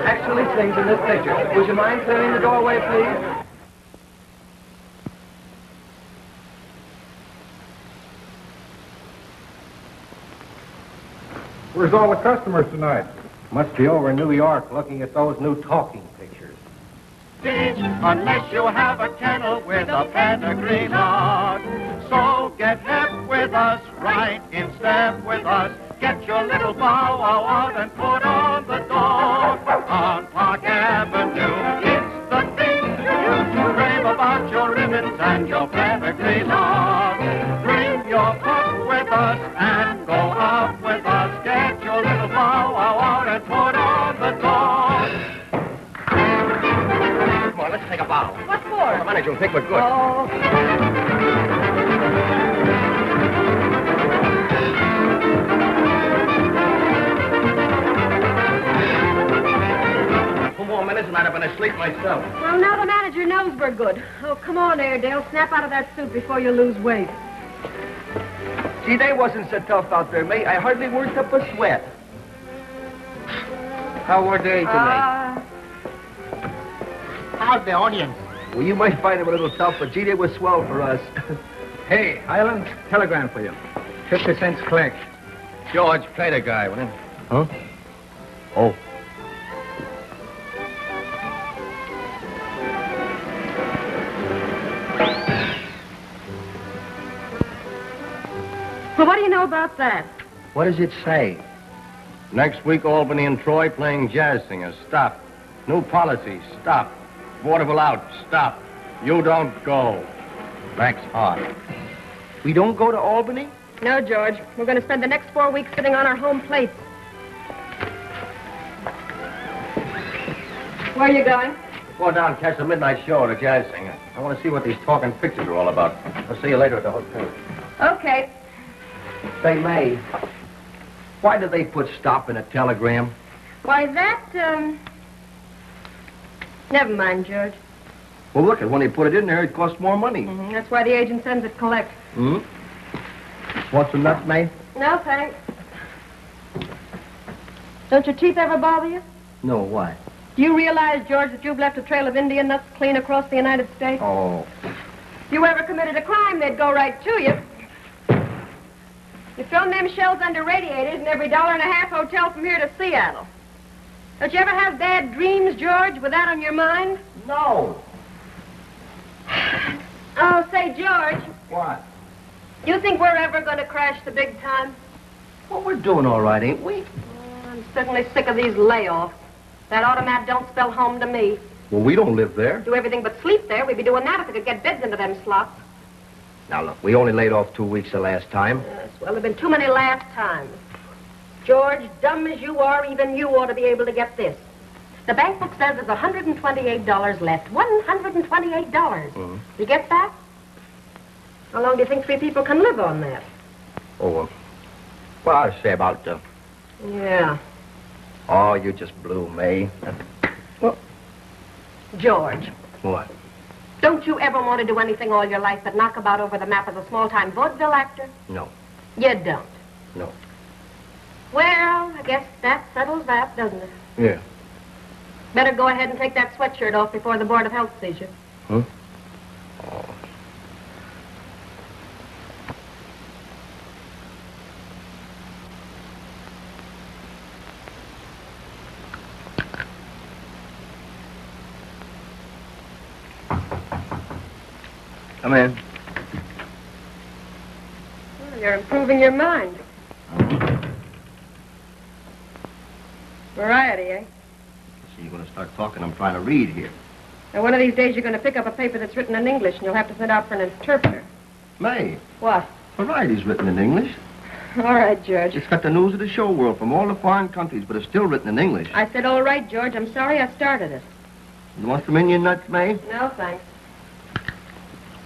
actually sings in this picture. Would you mind clearing the doorway, please? Where's all the customers tonight? Must be over in New York looking at those new talking pictures. Unless you have a kennel with a pedigree log. So get hep with us, right in step with us. Get your little bow wow out and put on the dog. On Park Avenue, it's the thing to do to rave about your ribbons and your pedigree log. Bring your pup with us and go out with us. Get your little bow wow out and put on the dog. Come on, let's take a bow. What for? The manager will think we're good. Oh. And I'd have been asleep myself. Well, now the manager knows we're good. Oh, come on, Airedale. Snap out of that suit before you lose weight. See, they wasn't so tough out there, mate. I hardly worked up a sweat. How were they tonight? How's the audience? Well, you might find them a little tough, but gee, they were swell for us. Hey, Highland, telegram for you. 50 cents collect. George, play the guy, will you? Huh? Oh. Well, what do you know about that? What does it say? Next week, Albany and Troy playing jazz singers. Stop. New policy. Stop. Vaudeville out. Stop. You don't go. Max Hart. We don't go to Albany? No, George. We're going to spend the next 4 weeks sitting on our home plates. Where are you going? Go down and catch the midnight show at a jazz singer. I want to see what these talking pictures are all about. I'll see you later at the hotel. Okay. Say, May, why did they put stop in a telegram? Why, that, Never mind, George. Well, look, when they put it in there, it costs more money. That's why the agent sends it collect. Want some nuts, May? No, thanks. Don't your teeth ever bother you? No, why? Do you realize, George, that you've left a trail of Indian nuts clean across the United States? Oh. If you ever committed a crime, they'd go right to you. You thrown them shells under radiators in every $1.50 hotel from here to Seattle. Don't you ever have bad dreams, George, with that on your mind? No. Oh, say, George. What? You think we're ever going to crash the big time? Well, we're doing all right, ain't we? I'm certainly sick of these layoffs. That automat don't spell home to me. Well, we don't live there. Do everything but sleep there. We'd be doing that if we could get bids into them slots. Now, look, we only laid off 2 weeks the last time. Yes, well, there've been too many last times. George, dumb as you are, even you ought to be able to get this. The bank book says there's $128 left. $128. You get that? How long do you think 3 people can live on that? Oh, well, I'd say about, Yeah. Oh, you just blew, May. Well, George, what? don't you ever want to do anything all your life but knock about over the map as a small-time vaudeville actor? No. You don't? No. Well, I guess that settles that, doesn't it? Yeah. Better go ahead and take that sweatshirt off before the Board of Health sees you. Huh? Oh. Come in. Well, you're improving your mind. Variety, eh? So you're going to start talking. I'm trying to read here. Now, one of these days you're going to pick up a paper that's written in English, and you'll have to send out for an interpreter. May. What? Variety's written in English. All right, George. It's got the news of the show world from all the foreign countries, but it's still written in English. I said, all right, George. I'm sorry I started it. You want some Indian nuts, May? No, thanks.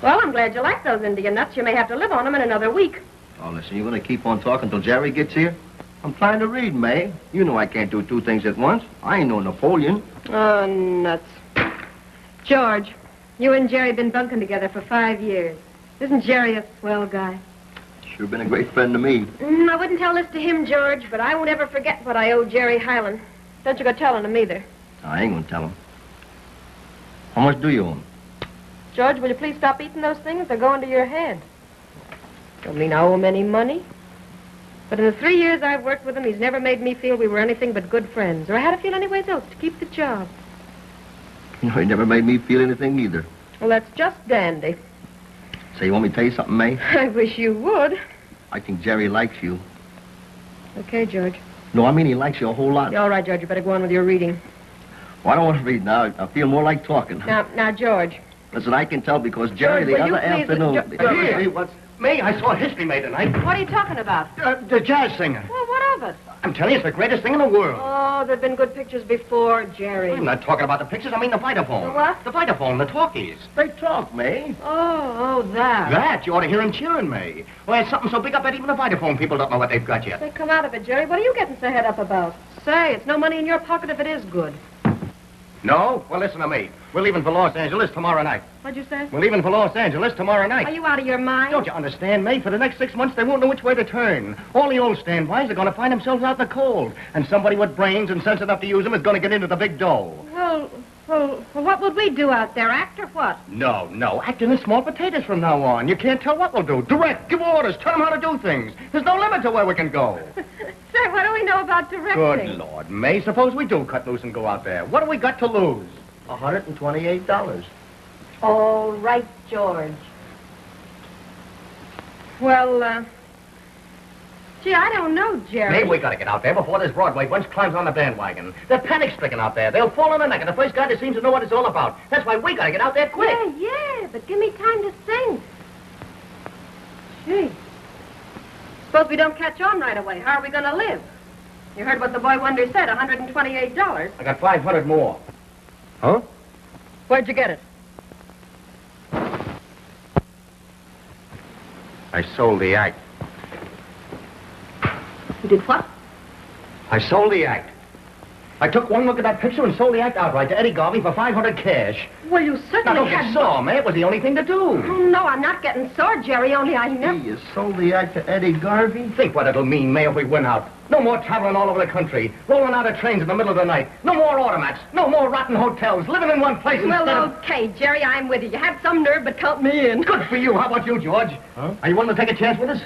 Well, I'm glad you like those Indian nuts. You may have to live on them in another week. Oh, listen, you're going to keep on talking till Jerry gets here? I'm trying to read, May. You know I can't do 2 things at once. I ain't no Napoleon. Oh, nuts. George, you and Jerry been bunking together for 5 years. Isn't Jerry a swell guy? Sure been a great friend to me. I wouldn't tell this to him, George, but I won't ever forget what I owe Jerry Highland. Don't you go telling him either. I ain't gonna tell him. How much do you owe him? George, will you please stop eating those things? They're going to your head. Don't mean I owe him any money. But in the 3 years I've worked with him, he's never made me feel we were anything but good friends, or I had to feel anyways else to keep the job. You know, he never made me feel anything either. Well, that's just dandy. Say, you want me to tell you something, May? I wish you would. I think Jerry likes you. Okay, George. No, I mean he likes you a whole lot. Yeah, all right, George, you better go on with your reading. Well, I don't want to read now. I feel more like talking. Now, George. Listen, I can tell because Jerry, George, the will you other please- afternoon... Hey, what's... May, I saw history made tonight. What are you talking about? The jazz singer. Well, what of it? I'm telling you, it's the greatest thing in the world. Oh, there've been good pictures before, Jerry. I'm not talking about the pictures, I mean the vitaphone. The what? The vitaphone, the talkies. They talk, May. Oh, that. That, you ought to hear him cheering me. Well, it's something so big up that even the vitaphone people don't know what they've got yet. Say, come out of it, Jerry. What are you getting so head up about? Say, it's no money in your pocket if it is good. No? Well, listen to me. We're leaving for Los Angeles tomorrow night. What'd you say? We're leaving for Los Angeles tomorrow night. Are you out of your mind? Don't you understand, May? For the next 6 months, they won't know which way to turn. All the old standbys are going to find themselves out in the cold. And somebody with brains and sense enough to use them is going to get into the big dough. Well, what would we do out there? Act or what? No. Acting in small potatoes from now on. You can't tell what we'll do. Direct, give orders, tell them how to do things. There's no limit to where we can go. Say, what do we know about directing? Good Lord, May. Suppose we do cut loose and go out there. What do we got to lose? $128. All right, George. Well, gee, I don't know, Jerry. May, we got to get out there before this Broadway bunch climbs on the bandwagon. They're panic-stricken out there. They'll fall on the neck of the first guy that seems to know what it's all about. That's why we got to get out there quick. Yeah, but give me time to think. Gee. Suppose we don't catch on right away. How are we going to live? You heard what the boy wonder said, $128. I got 500 more. Huh? Where'd you get it? I sold the act. You did what? I sold the act. I took one look at that picture and sold the act outright to Eddie Garvey for 500 cash. Well, you Now, certainly don't had... get sore, man. It was the only thing to do. Oh, no, I'm not getting sore, Jerry, only I never... You sold the act to Eddie Garvey? Think what it'll mean, May, if we win out. No more traveling all over the country, rolling out of trains in the middle of the night. No more automats. No more rotten hotels, living in one place Well, instead of... okay, Jerry, I'm with you. You had some nerve, but count me in. Good for you. How about you, George? Huh? Are you willing to take a chance with us?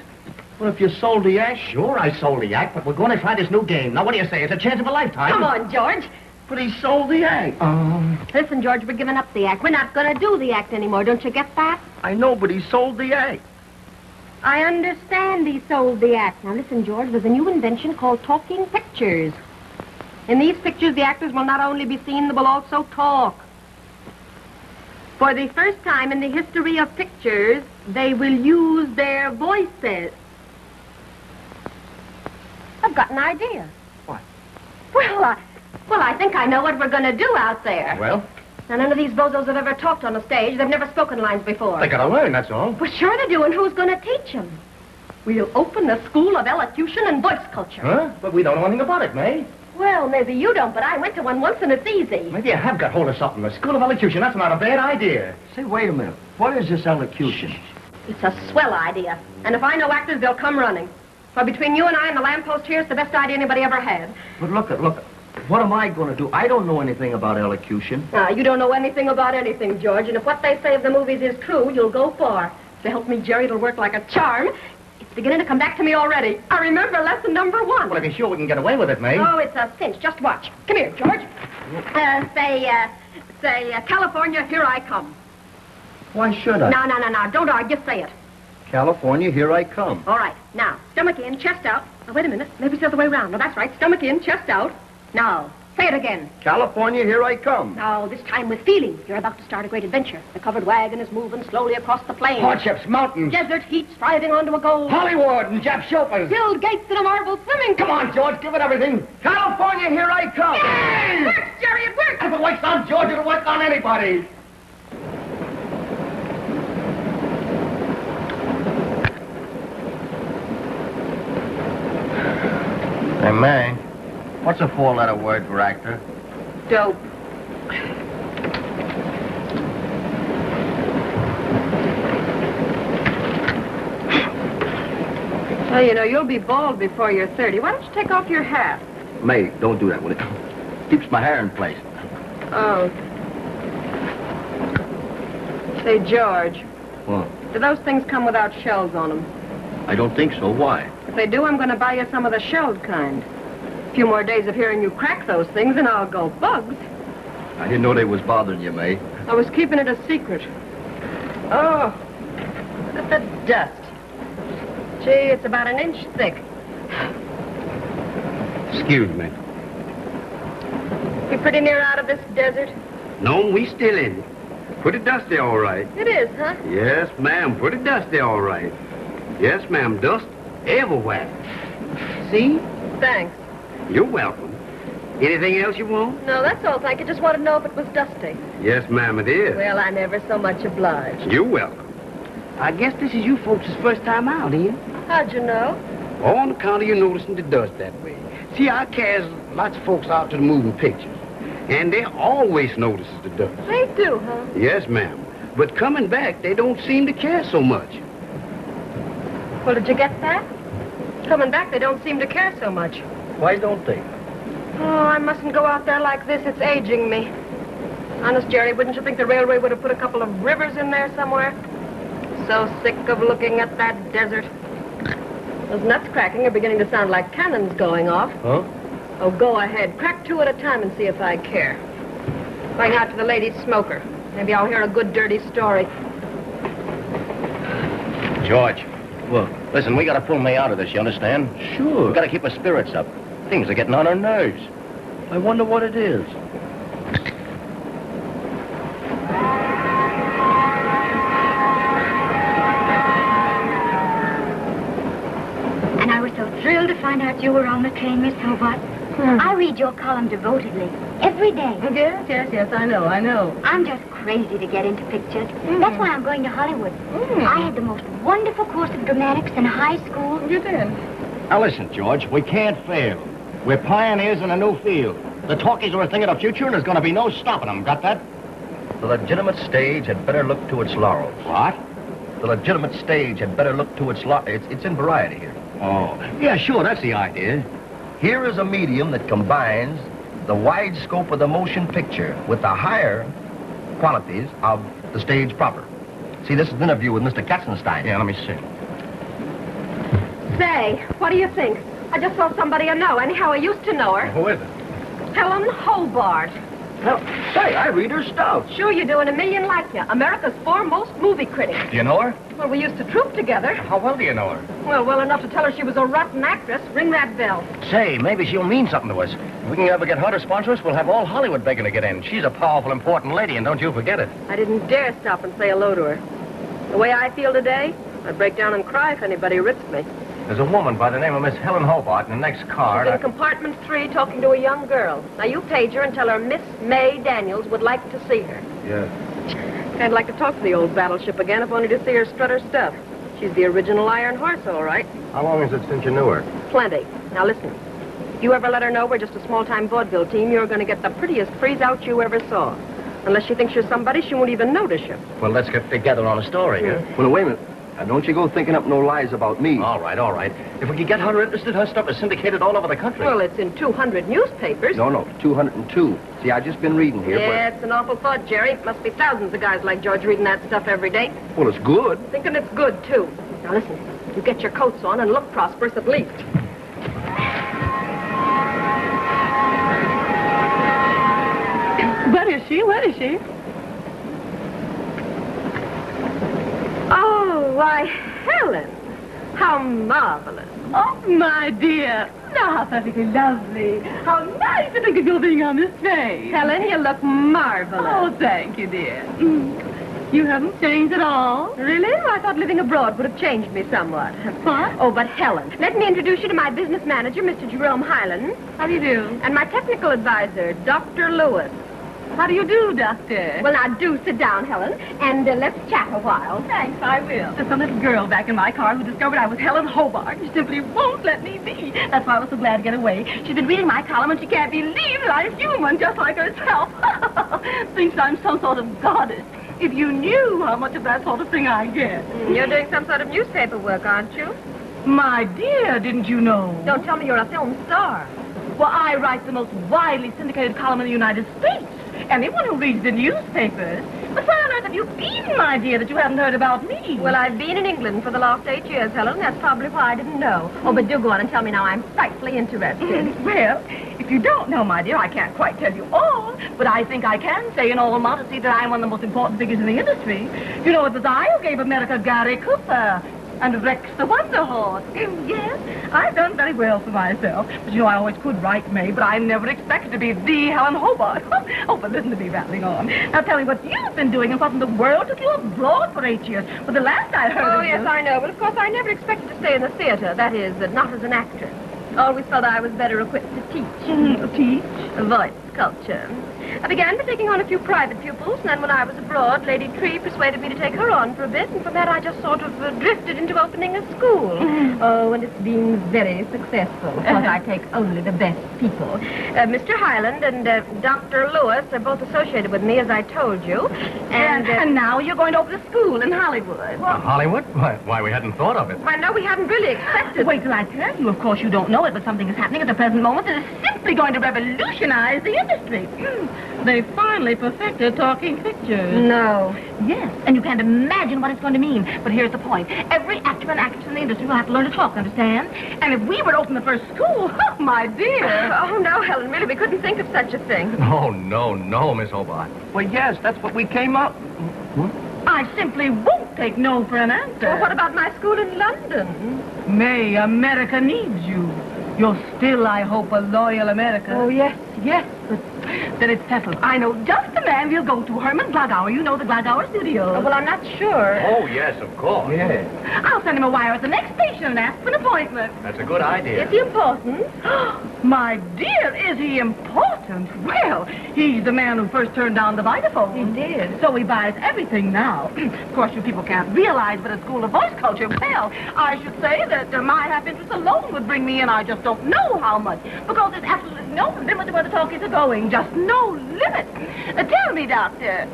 Well, if you sold the act... Sure, I sold the act, but we're going to try this new game. Now, what do you say? It's a chance of a lifetime. Come on, George. But he sold the act. Listen, George, we're giving up the act. We're not going to do the act anymore. Don't you get that? I know, but he sold the act. I understand he sold the act. Now, listen, George, there's a new invention called talking pictures. In these pictures, the actors will not only be seen, they will also talk. For the first time in the history of pictures, they will use their voices. I've got an idea. What? Well, I think I know what we're going to do out there. Well, Now, none of these bozos have ever talked on a stage. They've never spoken lines before. they got to learn, that's all. Well, sure they do, and who's going to teach them? We'll open the School of Elocution and Voice Culture. Huh? But we don't know anything about it, May. Well, maybe you don't, but I went to one once, and it's easy. Maybe you have got hold of something. The School of Elocution, that's not a bad idea. Say, wait a minute. What is this elocution? It's a swell idea. And if I know actors, they'll come running. For between you and I and the lamppost here, it's the best idea anybody ever had. But look. What am I going to do? I don't know anything about elocution. You don't know anything about anything, George, and if what they say of the movies is true, you'll go far. To help me, Jerry, it'll work like a charm. It's beginning to come back to me already. I remember lesson number 1. Well, if you're sure we can get away with it, May. Oh, it's a cinch. Just watch. Come here, George. Say, California, here I come. Why should I? No. Don't argue. Say it. California, here I come. All right. Now, stomach in, chest out. Now, wait a minute. Maybe it's the other way around. No, that's right. Stomach in, chest out. Now, say it again. California, here I come. Now, this time with feeling. You're about to start a great adventure. The covered wagon is moving slowly across the plain. Hardships, mountains, Desert heat striving onto a goal. Hollywood, and Jap chauffeurs. Filled gates in a marble swimming pool. Come on, George, give it everything. California, here I come. It works, Jerry, it works. If it works on George, it'll work on anybody. Hey, May, what's a 4-letter word for actor? Dope. Well, you know, you'll be bald before you're 30. Why don't you take off your hat? May, don't do that, will it? Keeps my hair in place. Oh. Say, George, What? do those things come without shells on them? I don't think so. Why? If they do, I'm going to buy you some of the shelled kind. A few more days of hearing you crack those things, and I'll go bugs. I didn't know they was bothering you, May. I was keeping it a secret. Oh, look at the dust. Gee, it's about an inch thick. Excuse me. We pretty near out of this desert? No, we still in it. Pretty dusty, all right. It is, huh? Yes, ma'am, pretty dusty, all right. Yes, ma'am, dust everywhere. See? Thanks. You're welcome. Anything else you want? No, that's all, thank you. Just wanted to know if it was dusty. Yes, ma'am, it is. Well, I'm ever so much obliged. You're welcome. I guess this is you folks' first time out, ain't it? How'd you know? All on account of you noticing the dust that way. See, I carries lots of folks out to the moving pictures, and they always notices the dust. They do, huh? Yes, ma'am. But coming back, they don't seem to care so much. Well, did you get that? Coming back, they don't seem to care so much. Why don't they? Oh, I mustn't go out there like this. It's aging me. Honest, Jerry, wouldn't you think the railway would have put a couple of rivers in there somewhere? So sick of looking at that desert. Those nuts cracking are beginning to sound like cannons going off. Huh? Oh, go ahead. Crack 2 at a time and see if I care. Going out to the lady smoker. Maybe I'll hear a good dirty story. George, What? listen, we gotta pull May out of this, you understand? Sure. We gotta keep her spirits up. Things are getting on her nerves. I wonder what it is. And I was so thrilled to find out you were on the train, Miss Hobart. I read your column devotedly, every day. Yes, I know. I'm just crazy to get into pictures. That's why I'm going to Hollywood. I had the most wonderful course of dramatics in high school. You did? Now listen, George, we can't fail. We're pioneers in a new field. The talkies are a thing of the future, and there's gonna be no stopping them. Got that? The legitimate stage had better look to its laurels. What? The legitimate stage had better look to its laurels. It's in variety here. Oh, yeah, sure, that's the idea. Here is a medium that combines the wide scope of the motion picture with the higher qualities of the stage proper. See, this is an interview with Mr. Katzenstein. Yeah, let me see. Say, what do you think? I just saw somebody I know. Anyhow, I used to know her. Who is it? Helen Hobart. Well, say, I read her stuff. Sure you do, and a million like you. America's foremost movie critic. Do you know her? Well, we used to troop together. How well do you know her? Well enough to tell her she was a rotten actress. Ring that bell. Say, maybe she'll mean something to us. If we can ever get her to sponsor us, we'll have all Hollywood begging to get in. She's a powerful, important lady, and don't you forget it. I didn't dare stop and say hello to her. The way I feel today, I'd break down and cry if anybody risked me. There's a woman by the name of Miss Helen Hobart in the next car. She's in compartment 3 talking to a young girl. Now, you page her and tell her Miss May Daniels would like to see her. Yeah. I'd like to talk to the old battleship again, if only to see her strut her stuff. She's the original Iron Horse, all right. How long is it since you knew her? Plenty. Now, listen. If you ever let her know we're just a small-time vaudeville team, you're going to get the prettiest freeze-out you ever saw. Unless she thinks you're somebody, she won't even notice you. Well, let's get together on a story, huh? Well, wait a minute. Now, don't you go thinking up no lies about me. All right. If we can get her interested, her stuff is syndicated all over the country. Well, it's in 200 newspapers. No, 202. See, I just been reading here. Yeah, it's an awful thought, Jerry. Must be thousands of guys like George reading that stuff every day. Well, it's good. Thinking it's good, too. Now, listen. You get your coats on and look prosperous at least. Where is she? Oh, why, Helen. How marvelous. Oh, my dear. Now, how perfectly lovely. How nice to think of you being on this train. Helen, you look marvelous. Oh, thank you, dear. You haven't changed at all? Really? Well, I thought living abroad would have changed me somewhat. What? Oh, but Helen, let me introduce you to my business manager, Mr. Jerome Highland, How do you do? and my technical advisor, Dr. Lewis. How do you do, Doctor? Well, now, do sit down, Helen, and let's chat a while. Thanks, I will. There's some little girl back in my car who discovered I was Helen Hobart. She simply won't let me be. That's why I was so glad to get away. She's been reading my column, and she can't believe that I'm human, just like herself. Thinks I'm some sort of goddess. If you knew how much of that sort of thing I get. You're doing some sort of newspaper work, aren't you? My dear, didn't you know? Don't tell me you're a film star. Well, I write the most widely syndicated column in the United States. Anyone who reads the newspapers. But why on earth have you been, my dear, that you haven't heard about me? Well, I've been in England for the last 8 years, Helen. That's probably why I didn't know. Oh, but do go on and tell me now. I'm frightfully interested. Well, if you don't know, my dear, I can't quite tell you all, but I think I can say in all modesty that I'm one of the most important figures in the industry. You know, it was I who gave America Gary Cooper and Rex the Wonder Horse. Yes, I've done very well for myself. But you know, I always could write, May, but I never expected to be the Helen Hobart. Oh, but listen to me rattling on. Now tell me what you've been doing and what in the world took you abroad for 8 years. Well, the last I heard Oh, of yes, you... I know. But of course, I never expected to stay in the theater. That is, not as an actress. Always felt I was better equipped to teach. Teach? Voice culture. I began by taking on a few private pupils, and then when I was abroad, Lady Tree persuaded me to take her on for a bit, and from that I just sort of drifted into opening a school. Oh, and it's been very successful, because I take only the best people. Mr. Highland and Dr. Lewis are both associated with me, as I told you. And now you're going to open a school in Hollywood. Hollywood? Why, we hadn't thought of it. I know we hadn't really expected. Wait till I tell you. Of course, you don't know it, but something is happening at the present moment that is simply going to revolutionize the industry. They finally perfected talking pictures. No. Yes, and you can't imagine what it's going to mean. But here's the point. Every actor and actress in the industry will have to learn to talk, understand? And if we were to open the first school, oh, my dear. Oh, no, Helen, really, we couldn't think of such a thing. Oh, no, Miss Hobart. Well, yes, that's what we came up. I simply won't take no for an answer. Well, what about my school in London? May, America needs you. You're still, I hope, a loyal American. Oh, yes. But then it's settled. I know just the man we'll go to, Herman Glagauer. You know the Glagauer studio. Oh, well, I'm not sure. Oh, yes, of course. Yeah. I'll send him a wire at the next station and ask for an appointment. That's a good idea. Is he important? My dear, is he important? Well, he's the man who first turned down the Vitaphone. He did. So he buys everything now. Of course, you people can't realize, but a school of voice culture, well, I should say that my half-interest alone would bring me in. I just don't know how much. Because there's absolutely no limit to where the talkies are going. Just no limit. Tell me, Doctor.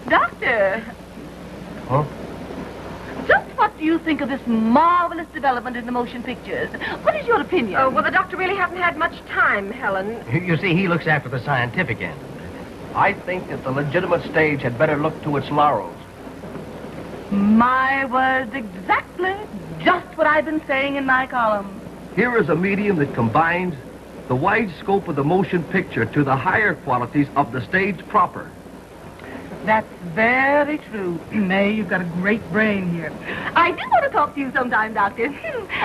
Doctor. Huh? Just what do you think of this marvelous development in the motion pictures? What is your opinion? Oh, well, the doctor really hasn't had much time, Helen. You see, he looks after the scientific end. I think that the legitimate stage had better look to its laurels. My words exactly. Just what I've been saying in my column. Here is a medium that combines the wide scope of the motion picture to the higher qualities of the stage proper. That's very true. May, you've got a great brain here. I do want to talk to you sometime, Doctor.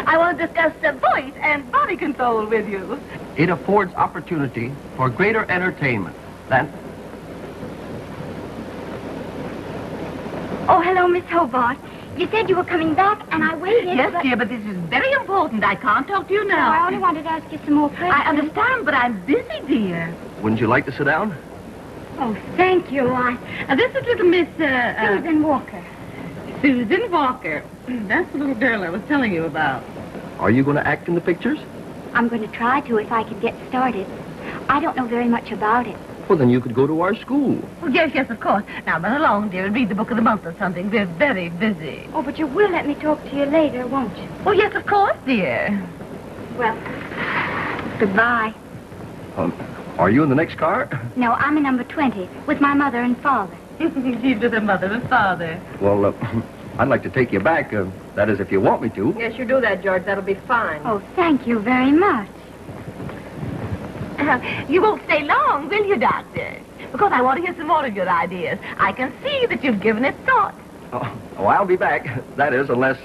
I want to discuss voice and body control with you. It affords opportunity for greater entertainment than... Oh, hello, Miss Hobart. You said you were coming back, and I waited. Yes, dear, but this is very important. I can't talk to you now. I only wanted to ask you some more questions. I understand, but I'm busy, dear. Wouldn't you like to sit down? Oh, thank you. This is little Miss, Susan Walker. Susan Walker. That's the little girl I was telling you about. Are you going to act in the pictures? I'm going to try to if I can get started. I don't know very much about it. Well, then you could go to our school. Oh, yes, of course. Now, run along, dear, and read the book of the month or something. We're very busy. Oh, but you will let me talk to you later, won't you? Oh, yes, of course, dear. Well, goodbye. Are you in the next car? No, I'm in number 20 with my mother and father. She's with her mother and father. Well, I'd like to take you back. That is, if you want me to. Yes, you do that, George. That'll be fine. Oh, thank you very much. You won't stay long, will you, Doctor? Because I want to hear some more of your ideas. I can see that you've given it thought. Oh, I'll be back. That is, unless...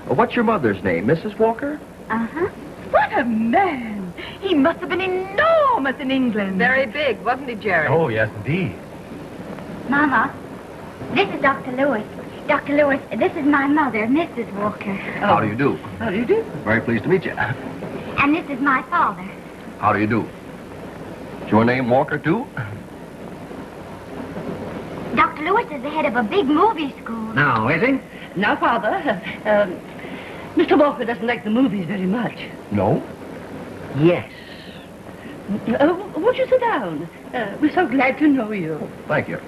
what's your mother's name? Mrs. Walker? Uh-huh. What a man! He must have been enormous in England. Very big, wasn't he, Jerry? Oh, yes, indeed. Mama, this is Dr. Lewis. Dr. Lewis, this is my mother, Mrs. Walker. How do you do? How do you do? Very pleased to meet you. And this is my father. How do you do? Is your name Walker, too? Dr. Lewis is the head of a big movie school. Now, is he? Now, Father, Mr. Walker doesn't like the movies very much. No. Yes. Won't you sit down? We're so glad to know you. Thank you.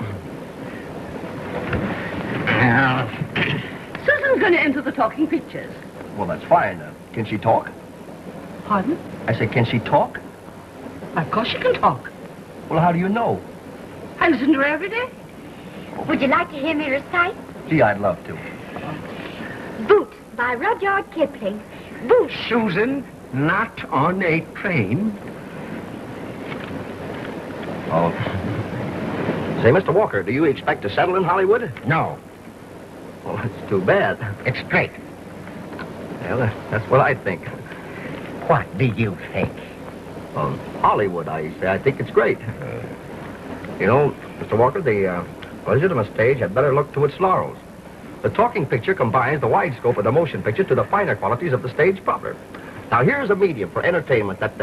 Susan's going to enter the talking pictures. Well, that's fine. Can she talk? Pardon? I said, can she talk? Of course she can talk. Well, how do you know? I listen to her every day. Would you like to hear me recite? Gee, I'd love to. Boots by Rudyard Kipling. Boots. Susan, not on a train. Oh. Say, Mr. Walker, do you expect to settle in Hollywood? No, Well, it's too bad. it's straight. Well, that's what I think. What do you think? Hollywood, I say. I think it's great. You know, Mr. Walker, the legitimate stage had better look to its laurels. The talking picture combines the wide scope of the motion picture to the finer qualities of the stage proper. Now, here's a medium for entertainment that,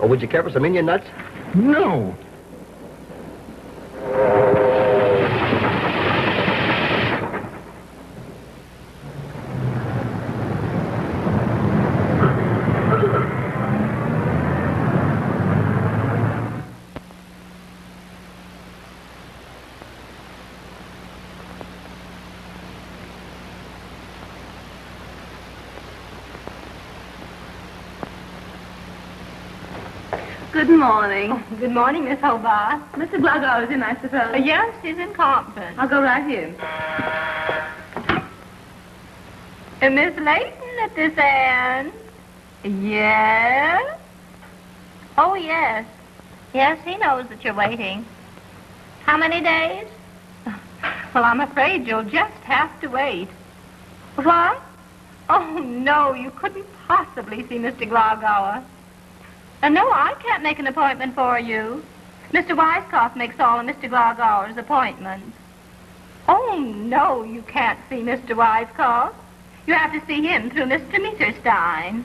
oh, would you care for some Indian nuts? No. Good morning. Oh, good morning, Miss Hobart. Mr. Gluggo is in, I suppose. Yes, she's in Compton. I'll go right in. Miss Layton at this end. Yes? Oh, yes. Yes, he knows that you're waiting. How many days? Well, I'm afraid you'll just have to wait. What? Oh, no, you couldn't possibly see Mr. Glogauer. No, I can't make an appointment for you. Mr. Weiskopf makes all of Mr. Glogauer's appointments. Oh, no, you can't see Mr. Weiskopf. You have to see him through Mr. Mitterstein.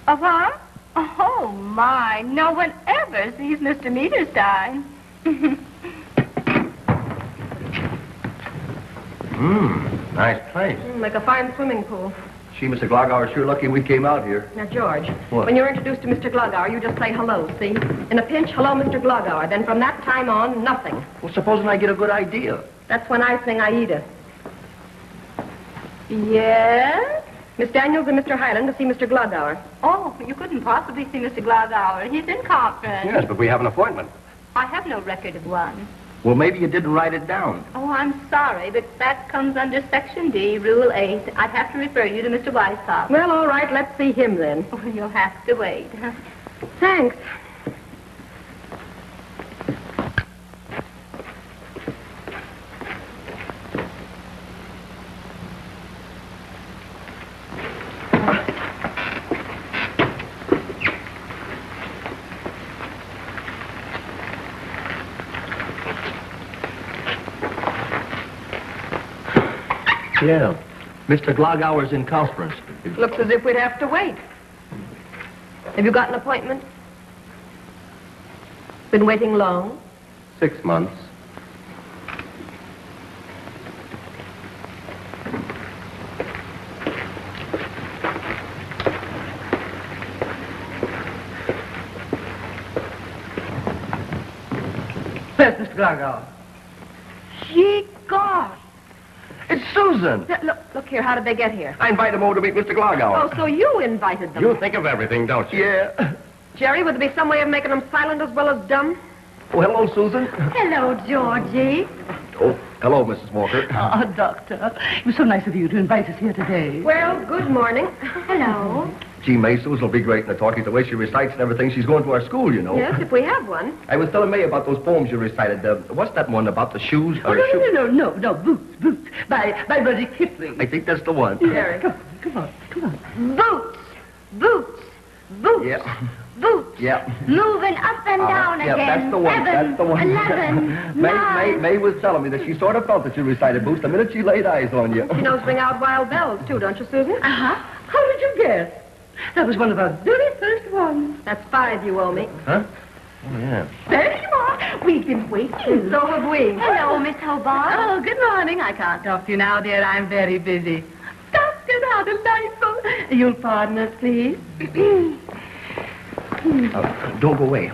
What? Oh, my, no one ever sees Mr. Mitterstein. Nice place. Like a fine swimming pool. Gee, Mr. Glogauer, sure lucky we came out here. Now, George, What? when you're introduced to Mr. Glogauer, you just say hello, see? In a pinch, hello, Mr. Glogauer. Then from that time on, nothing. Well, supposing I get a good idea. That's when I sing Aida. Yes? Miss Daniels and Mr. Highland to see Mr. Glogauer. Oh, you couldn't possibly see Mr. Glogauer. He's in conference. Yes, but we have an appointment. I have no record of one. Well, maybe you didn't write it down. Oh, I'm sorry, but that comes under Section D, Rule 8. I'd have to refer you to Mr. Weiskopf. Well, all right, let's see him then. Oh, you'll have to wait. Thanks. Yeah. Mr. Glogauer's in conference. Looks as if we'd have to wait. Have you got an appointment? Been waiting long? 6 months. Where's Mr. Glogauer? Ye gosh. It's Susan. Look here, how did they get here? I invited them over to meet Mr. Glogauer. Oh, so you invited them. You think of everything, don't you? Yeah. Jerry, would there be some way of making them silent as well as dumb? Oh, hello, Susan. Hello, Georgie. Oh, hello, Mrs. Walker. Oh, Doctor. It was so nice of you to invite us here today. Well, good morning. Hello. Gee, May, Susan will be great in the talking. The way she recites and everything. She's going to our school, you know. Yes, if we have one. I was telling May about those poems you recited. What's that one about the shoes? Oh, no, Boots. By Rudyard Kipling. I think that's the one. Jerry. Come on. Boots. Yeah. Boots. Yeah. Moving up and down Yeah, again. that's the one. 7, That's the one. 11, May, 9. May was telling me that she sort of felt that you recited Boots the minute she laid eyes on you. She knows to ring out wild bells, too, don't you, Susan? Uh-huh. How did you guess? That was one of our very first ones. That's 5 you owe me. Huh? Oh, yeah. There you are. We've been waiting. So have we. Hello, Miss Hobart. Oh, good morning. I can't talk to you now, dear. I'm very busy. Doctor, how delightful. You'll pardon us, please. Don't go away.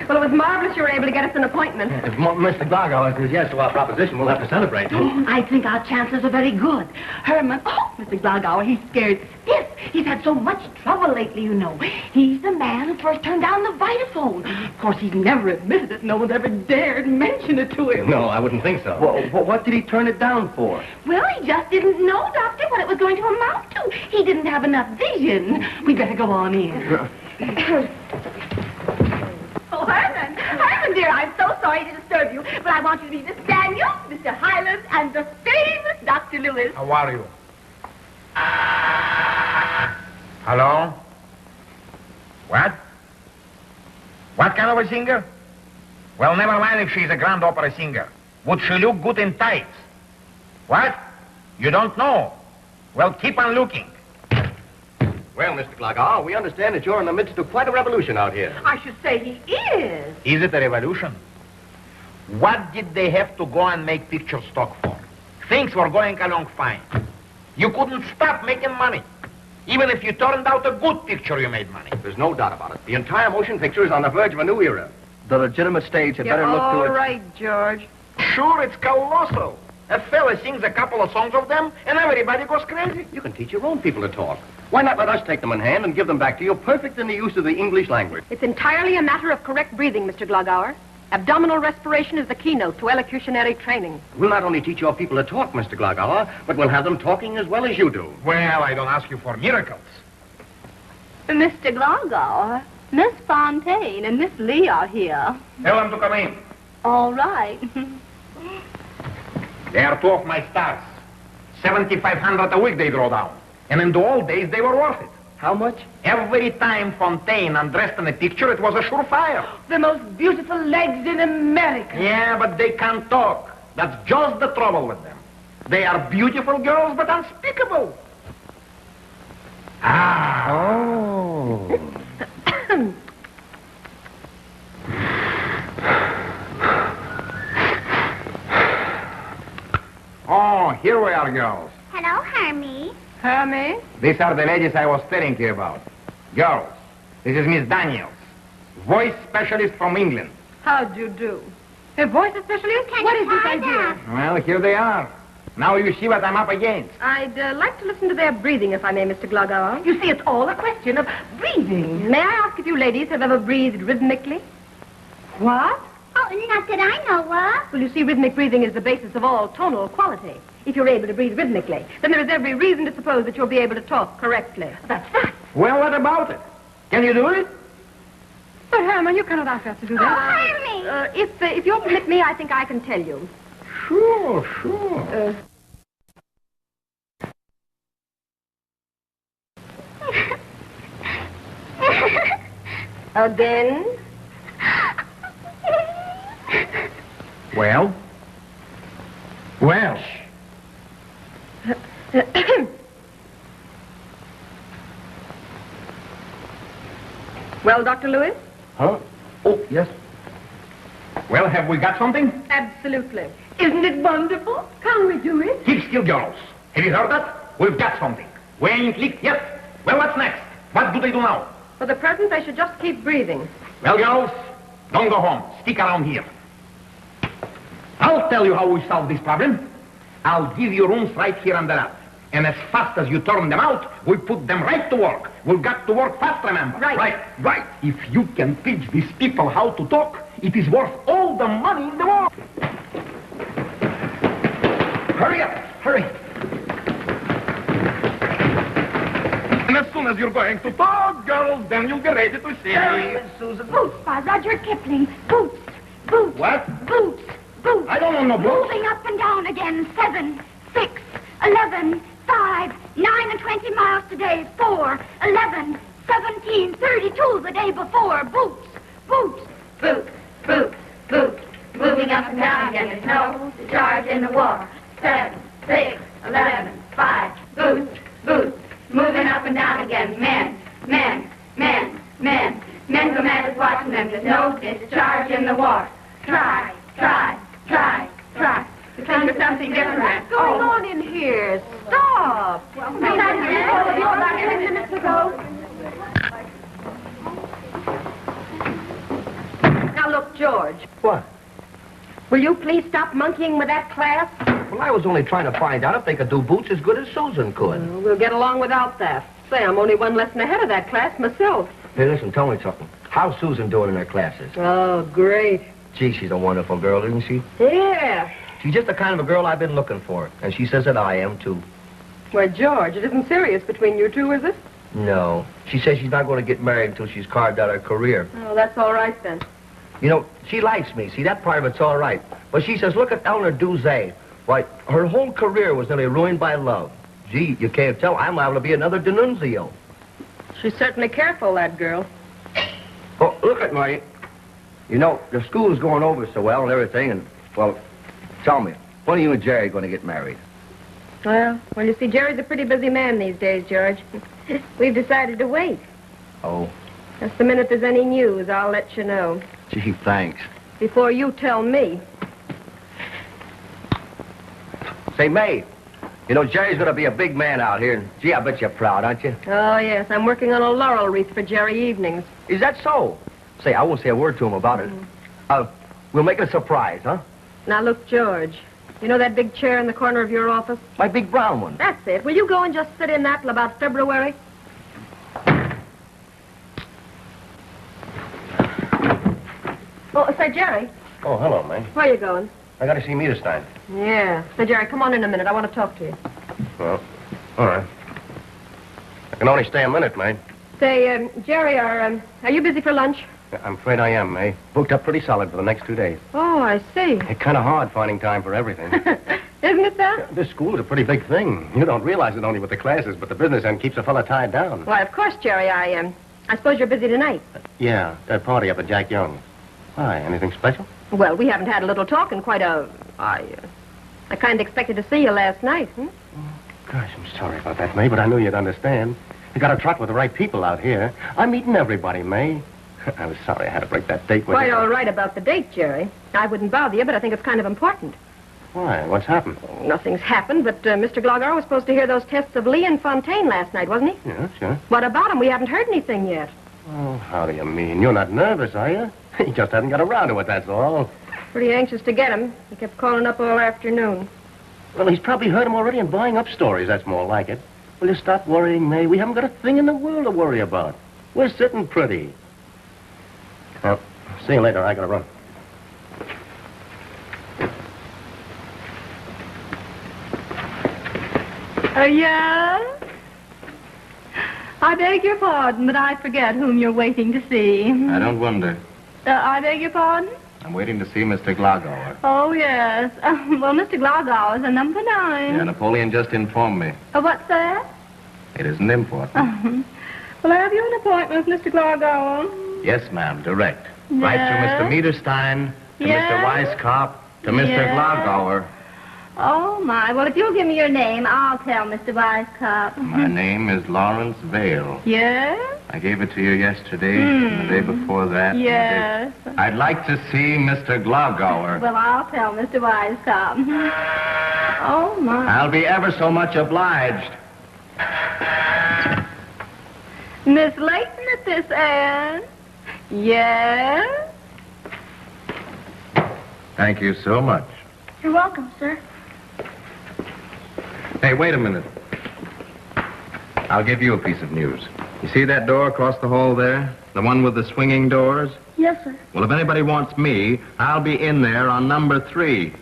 Well, it was marvelous you were able to get us an appointment. If Mr. Glogauer says yes to our proposition, we'll have to celebrate. I think our chances are very good. Herman. Oh, Mr. Glagauer. He's scared stiff. He's had so much trouble lately, you know. He's the man who first turned down the Vitaphone. Of course, he's never admitted it. No one's ever dared mention it to him. No, I wouldn't think so. Well, what did he turn it down for? Well, he just didn't know, Doctor, what it was going to amount to. He didn't have enough vision. We'd better go on in. Oh, Herman. Herman, dear, I'm so sorry to disturb you, but I want you to meet Miss Daniel, Mr. Highland, and the famous Dr. Lewis. How are you? Hello? What? What kind of a singer? Well, never mind if she's a grand opera singer. Would she look good in tights? What? You don't know? Well, keep on looking. Well, Mr. Glagauer, we understand that you're in the midst of quite a revolution out here. I should say he is. Is it a revolution? What did they have to go and make picture stock for? Things were going along fine. You couldn't stop making money. Even if you turned out a good picture, you made money. There's no doubt about it. The entire motion picture is on the verge of a new era. The legitimate stage had better look to it. All right, George. Sure, it's colossal. A fella sings a couple of songs of them, and everybody goes crazy. You can teach your own people to talk. Why not let us take them in hand and give them back to you perfect in the use of the English language? It's entirely a matter of correct breathing, Mr. Glagauer. Abdominal respiration is the keynote to elocutionary training. We'll not only teach your people to talk, Mr. Glagauer, but we'll have them talking as well as you do. Well, I don't ask you for miracles. Mr. Glagauer, Miss Fontaine and Miss Lee are here. Tell them to come in. All right. They are two of my stars. 7,500 a week they draw down. And in the old days, they were worth it. How much? Every time Fontaine undressed in a picture, it was a surefire. The most beautiful legs in America. Yeah, but they can't talk. That's just the trouble with them. They are beautiful girls, but unspeakable. Oh. Oh, here we are, girls. Hello, Hermie. Hermie? These are the ladies I was telling you about. Girls, this is Miss Daniels, voice specialist from England. How do you do? A voice specialist? What is this idea? Well, here they are. Now you see what I'm up against. I'd like to listen to their breathing, if I may, Mr. Glagauer. You see, it's all a question of breathing. May I ask if you ladies have ever breathed rhythmically? What? Oh, not that I know of. Well, you see, rhythmic breathing is the basis of all tonal quality. If you're able to breathe rhythmically, then there is every reason to suppose that you'll be able to talk correctly. That's that. Well, what about it? Can you do it? But, Herman, you cannot ask us to do that. Hermie! If you'll permit me, I think I can tell you. Sure, sure. Again? Well? Well? Well, Dr. Lewis? Huh? Oh, yes. Well, have we got something? Absolutely. Isn't it wonderful? Can we do it? Keep still, girls. Have you heard that? We've got something. We ain't leaked yet. Well, what's next? What do they do now? For the present, they should just keep breathing. Well, girls, don't go home. Stick around here. I'll tell you how we solve this problem. I'll give you rooms right here on the lab. And as fast as you turn them out, we put them right to work. We've got to work fast, remember? Right. Right. If you can teach these people how to talk, it is worth all the money in the world. Hurry up. Hurry. And as soon as you're going to talk, girls, then you'll be ready to sing. Susan. Boots by Rudyard Kipling. Boots. Boots. What? Boots. Boots. I don't know no books. Moving up and down again. 7, 6, 11, 5, 9 and 20 miles today. 4, 11, 17, 32 the day before. Boots. Boots. Boots, boots, boots. Moving up and down again. There's no discharge in the water. 7, 6, 11, 5. Boots, boots. Moving up and down again. Men, men, men, men. Men go mad just watching them. There's no discharge in the water. Try, try, try, try. To think of something different. What's going on in here? Stop. Now, look, George. What? Will you please stop monkeying with that class? Well, I was only trying to find out if they could do boots as good as Susan could. Well, we'll get along without that. Say, I'm only one lesson ahead of that class myself. Hey, listen, tell me something. How's Susan doing in her classes? Oh, great. Gee, she's a wonderful girl, isn't she? Yeah. She's just the kind of a girl I've been looking for. And she says that I am, too. Well, George, it isn't serious between you two, is it? No. She says she's not going to get married until she's carved out her career. Oh, that's all right, then. You know, she likes me. See, that part of it's all right. But she says, look at Eleanor Duzay. Why, her whole career was nearly ruined by love. Gee, you can't tell. I'm liable to be another D'Annunzio. She's certainly careful, that girl. Oh, look at me. You know, the school's going over so well and everything, and, well, tell me, when are you and Jerry going to get married? Well, you see, Jerry's a pretty busy man these days, George. We've decided to wait. Oh. Just the minute there's any news, I'll let you know. Gee, thanks. Before you tell me. Say, May, you know, Jerry's going to be a big man out here, and, gee, I bet you're proud, aren't you? Oh, yes, I'm working on a laurel wreath for Jerry evenings. Is that so? Say, I won't say a word to him about it. We'll make it a surprise, huh? Now, look, George, you know that big chair in the corner of your office? My big brown one. That's it. Will you go and just sit in that till about February? Oh, say, Jerry, Oh, hello, May. where are you going? I got to see Mieterstein. Yeah. Say, Jerry, come on in a minute. I want to talk to you. Well, all right. I can only stay a minute, May. Say, Jerry, are you busy for lunch? I'm afraid I am, May. Booked up pretty solid for the next 2 days. Oh, I see. It's kind of hard finding time for everything. Isn't it that? This school is a pretty big thing. You don't realize it only with the classes, but the business end keeps a fella tied down. Why, of course, Jerry, I suppose you're busy tonight. Yeah, that party up at Jack Young's. Why, anything special? Well, we haven't had a little talk in quite a... I kind of expected to see you last night, Gosh, I'm sorry about that, May, but I knew you'd understand. You got to trot with the right people out here. I'm meeting everybody, May. I was sorry I had to break that date with Quite you. all right about the date, Jerry. I wouldn't bother you, but I think it's kind of important. Why? What's happened? Nothing's happened, but Mr. Glogger was supposed to hear those tests of Lee and Fontaine last night, wasn't he? Yeah, sure. What about him? We haven't heard anything yet. Oh, how do you mean? You're not nervous, are you? He just hasn't got around to it, that's all. Pretty anxious to get him. He kept calling up all afternoon. Well, he's probably heard him already and buying up stories. That's more like it. Will you stop worrying, May? We haven't got a thing in the world to worry about. We're sitting pretty. Well, see you later. I gotta run. Yes? I beg your pardon, but I forget whom you're waiting to see. I don't wonder. I beg your pardon? I'm waiting to see Mr. Glogauer. Oh, yes. Well, Mr. Glogauer is a number 9. Yeah, Napoleon just informed me. What's that? It isn't important. Well, have you an appointment with Mr. Glogauer? Yes, ma'am, direct. Right through Mr. Mieterstein, to Mr. Weisskopf, to Mr. Glogauer. Oh, my. Well, if you'll give me your name, I'll tell Mr. Weisskopf. My name is Lawrence Vale. Yes? I gave it to you yesterday and the day before that. Yes. I'd like to see Mr. Glogauer. Well, I'll tell Mr. Weisskopf. Oh, my. I'll be ever so much obliged. Miss Layton at this end. Yes? Thank you so much. You're welcome, sir. Hey, wait a minute. I'll give you a piece of news. You see that door across the hall there? The one with the swinging doors? Yes, sir. Well, if anybody wants me, I'll be in there on number 3.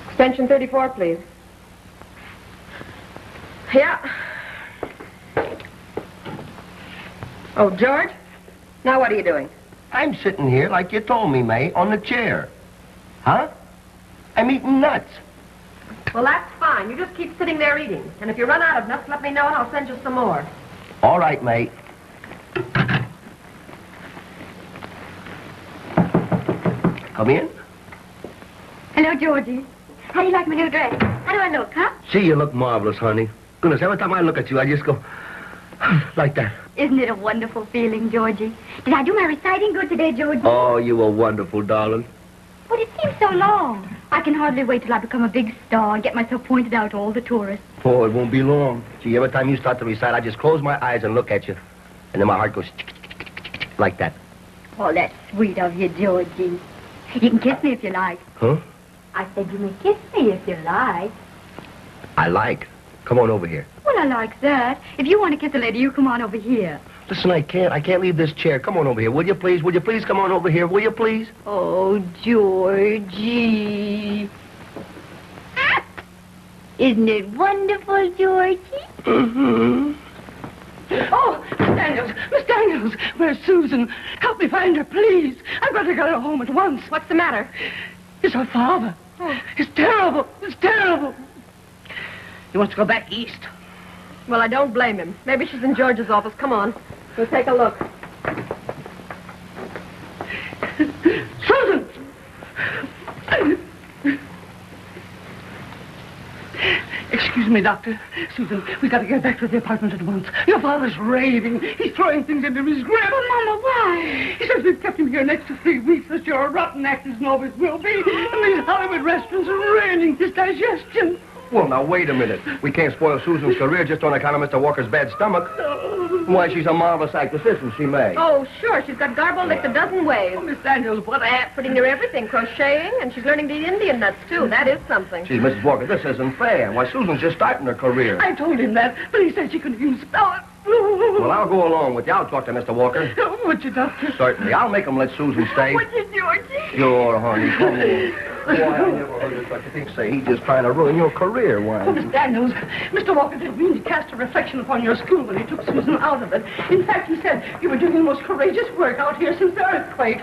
Extension 34, please. Yeah. Oh, George? Now what are you doing? I'm sitting here like you told me, May, on the chair. Huh? I'm eating nuts. Well, that's fine. You just keep sitting there eating. And if you run out of nuts, let me know and I'll send you some more. All right, May. Come in. Hello, Georgie. How do you like my new dress? How do I look, huh? Gee, you look marvelous, honey. Goodness, every time I look at you, I just go like that. Isn't it a wonderful feeling, Georgie? Did I do my reciting good today, Georgie? Oh, you were wonderful, darling. But it seems so long. I can hardly wait till I become a big star and get myself pointed out to all the tourists. Oh, it won't be long. Gee, every time you start to recite, I just close my eyes and look at you. And then my heart goes like that. Oh, that's sweet of you, Georgie. You can kiss me if you like. Huh? I said you may kiss me if you like. I like. Come on over here. Well, I like that. If you want to kiss a lady, you come on over here. Listen, I can't leave this chair. Come on over here. Will you please? Will you please come on over here? Will you please? Oh, Georgie. Isn't it wonderful, Georgie? Mm-hmm. Oh, Miss Daniels, where's Susan? Help me find her, please. I've got to get her home at once. What's the matter? It's her father. Oh. It's terrible. It's terrible. He wants to go back east. Well, I don't blame him. Maybe she's in George's office. Come on. We'll take a look. Susan! Excuse me, Doctor. Susan, we got to get back to the apartment at once. Your father's raving. He's throwing things into his grip. Oh, Mama, why? He says we've kept him here next to 3 weeks that you're a rotten actress and always will be. And these Hollywood restaurants are ruining his digestion. Well, now, wait a minute. We can't spoil Susan's career just on account of Mr. Walker's bad stomach. Why, she's a marvelous actress, isn't she, May? Oh, sure. She's got garble licked a dozen ways. Oh, Miss Daniels, what Putting near everything, crocheting, and she's learning to eat Indian nuts, too. That is something. Gee, Mrs. Walker, this isn't fair. Why, Susan's just starting her career. I told him that, but he said she couldn't even spell it. Well, I'll go along with you. I'll talk to Mr. Walker. Would you, Doctor? Certainly. I'll make him let Susan stay. Would you, Georgie? Sure, honey. Come on. Why, I never heard of such a thing. Say, he's just trying to ruin your career. Why? Oh, Miss Daniels, Mr. Walker didn't mean to cast a reflection upon your school when he took Susan out of it. In fact, he said you were doing the most courageous work out here since the earthquake.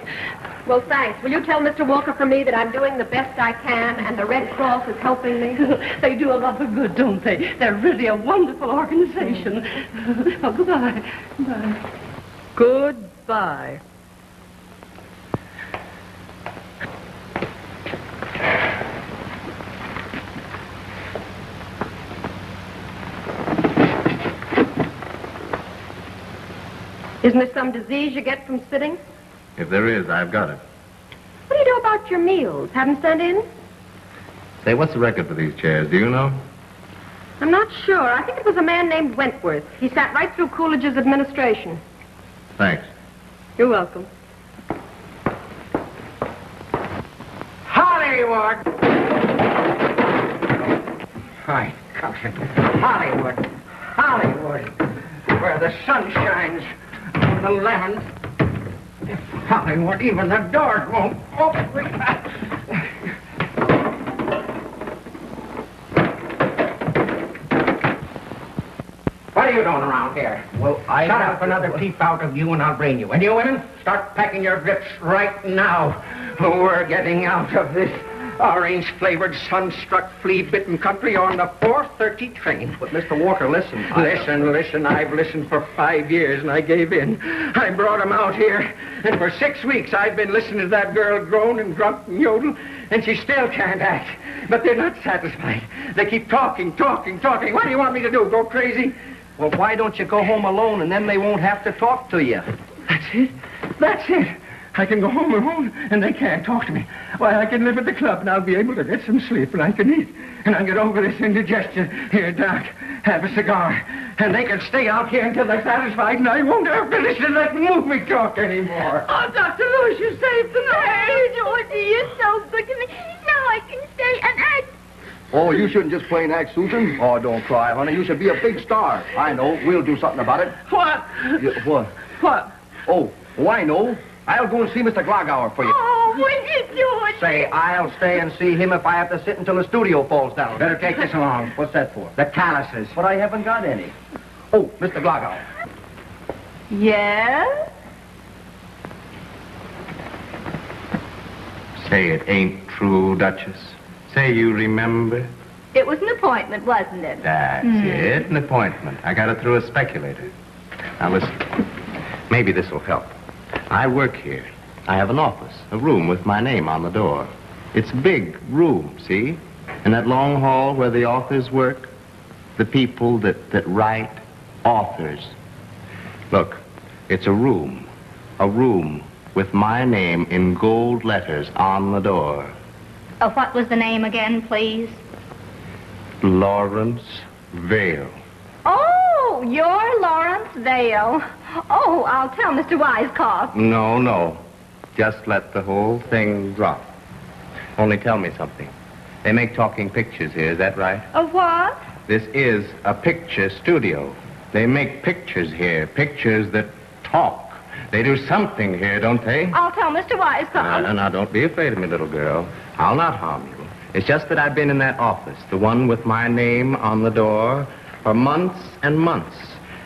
Well, thanks. Will you tell Mr. Walker from me that I'm doing the best I can and the Red Cross is helping me? They do a lot of good, don't they? They're really a wonderful organization. Oh, goodbye. Bye. Goodbye. Isn't there some disease you get from sitting? If there is, I've got it. What do you do about your meals? Have them sent in? Say, what's the record for these chairs? Do you know? I'm not sure. I think it was a man named Wentworth. He sat right through Coolidge's administration. Thanks. You're welcome. Hollywood! Hi, cousin. Hollywood. Hollywood. Where the sun shines on the lemons. Hollywood, even the doors won't open. What are you doing around here? Well, Shut up another peep out of you and I'll brain you. And you women, start packing your grips right now. We're getting out of this orange-flavored, sun-struck, flea-bitten country on the 4:30 train. But, Mr. Walker, listen. Listen. I've listened for 5 years and I gave in. I brought him out here. And for 6 weeks I've been listening to that girl groan and grunt and yodel. And she still can't act. But they're not satisfied. They keep talking. What do you want me to do? Go crazy? Well, why don't you go home alone and then they won't have to talk to you? That's it. I can go home alone, and they can't talk to me. Why, I can live at the club, and I'll be able to get some sleep, and I can eat. And I'll get over this indigestion. Here, Doc, have a cigar. And they can stay out here until they're satisfied, and I won't ever finish to let movie talk anymore. Oh, Dr. Lewis, you saved the night. Hey, Georgie, you're so good to me. Now I can stay and act. Oh, you shouldn't just plain act, Susan. Oh, don't cry, honey. You should be a big star. I know. We'll do something about it. What? What? What? Oh, I know. I'll go and see Mr. Glogauer for you. Oh, will you, Georgie? Say, I'll stay and see him if I have to sit until the studio falls down. Better take this along. What's that for? The calluses. But I haven't got any. Oh, Mr. Glogauer. Yes? Say it ain't true, Duchess. Say you remember. It was an appointment, wasn't it? That's it, an appointment. I got it through a speculator. Now listen, maybe this will help. I work here. I have an office, a room with my name on the door. It's a big room, see? In that long hall where the authors work, the people that write, authors. Look, it's a room with my name in gold letters on the door. Oh, what was the name again, please? Lawrence Vale. Oh, you're Lawrence Vale. Oh, I'll tell Mr. Wisecoff. No. Just let the whole thing drop. Only tell me something. They make talking pictures here, is that right? A what? This is a picture studio. They make pictures here, pictures that talk. They do something here, don't they? I'll tell Mr. Wisecock. Now, don't be afraid of me, little girl. I'll not harm you. It's just that I've been in that office, the one with my name on the door, for months and months.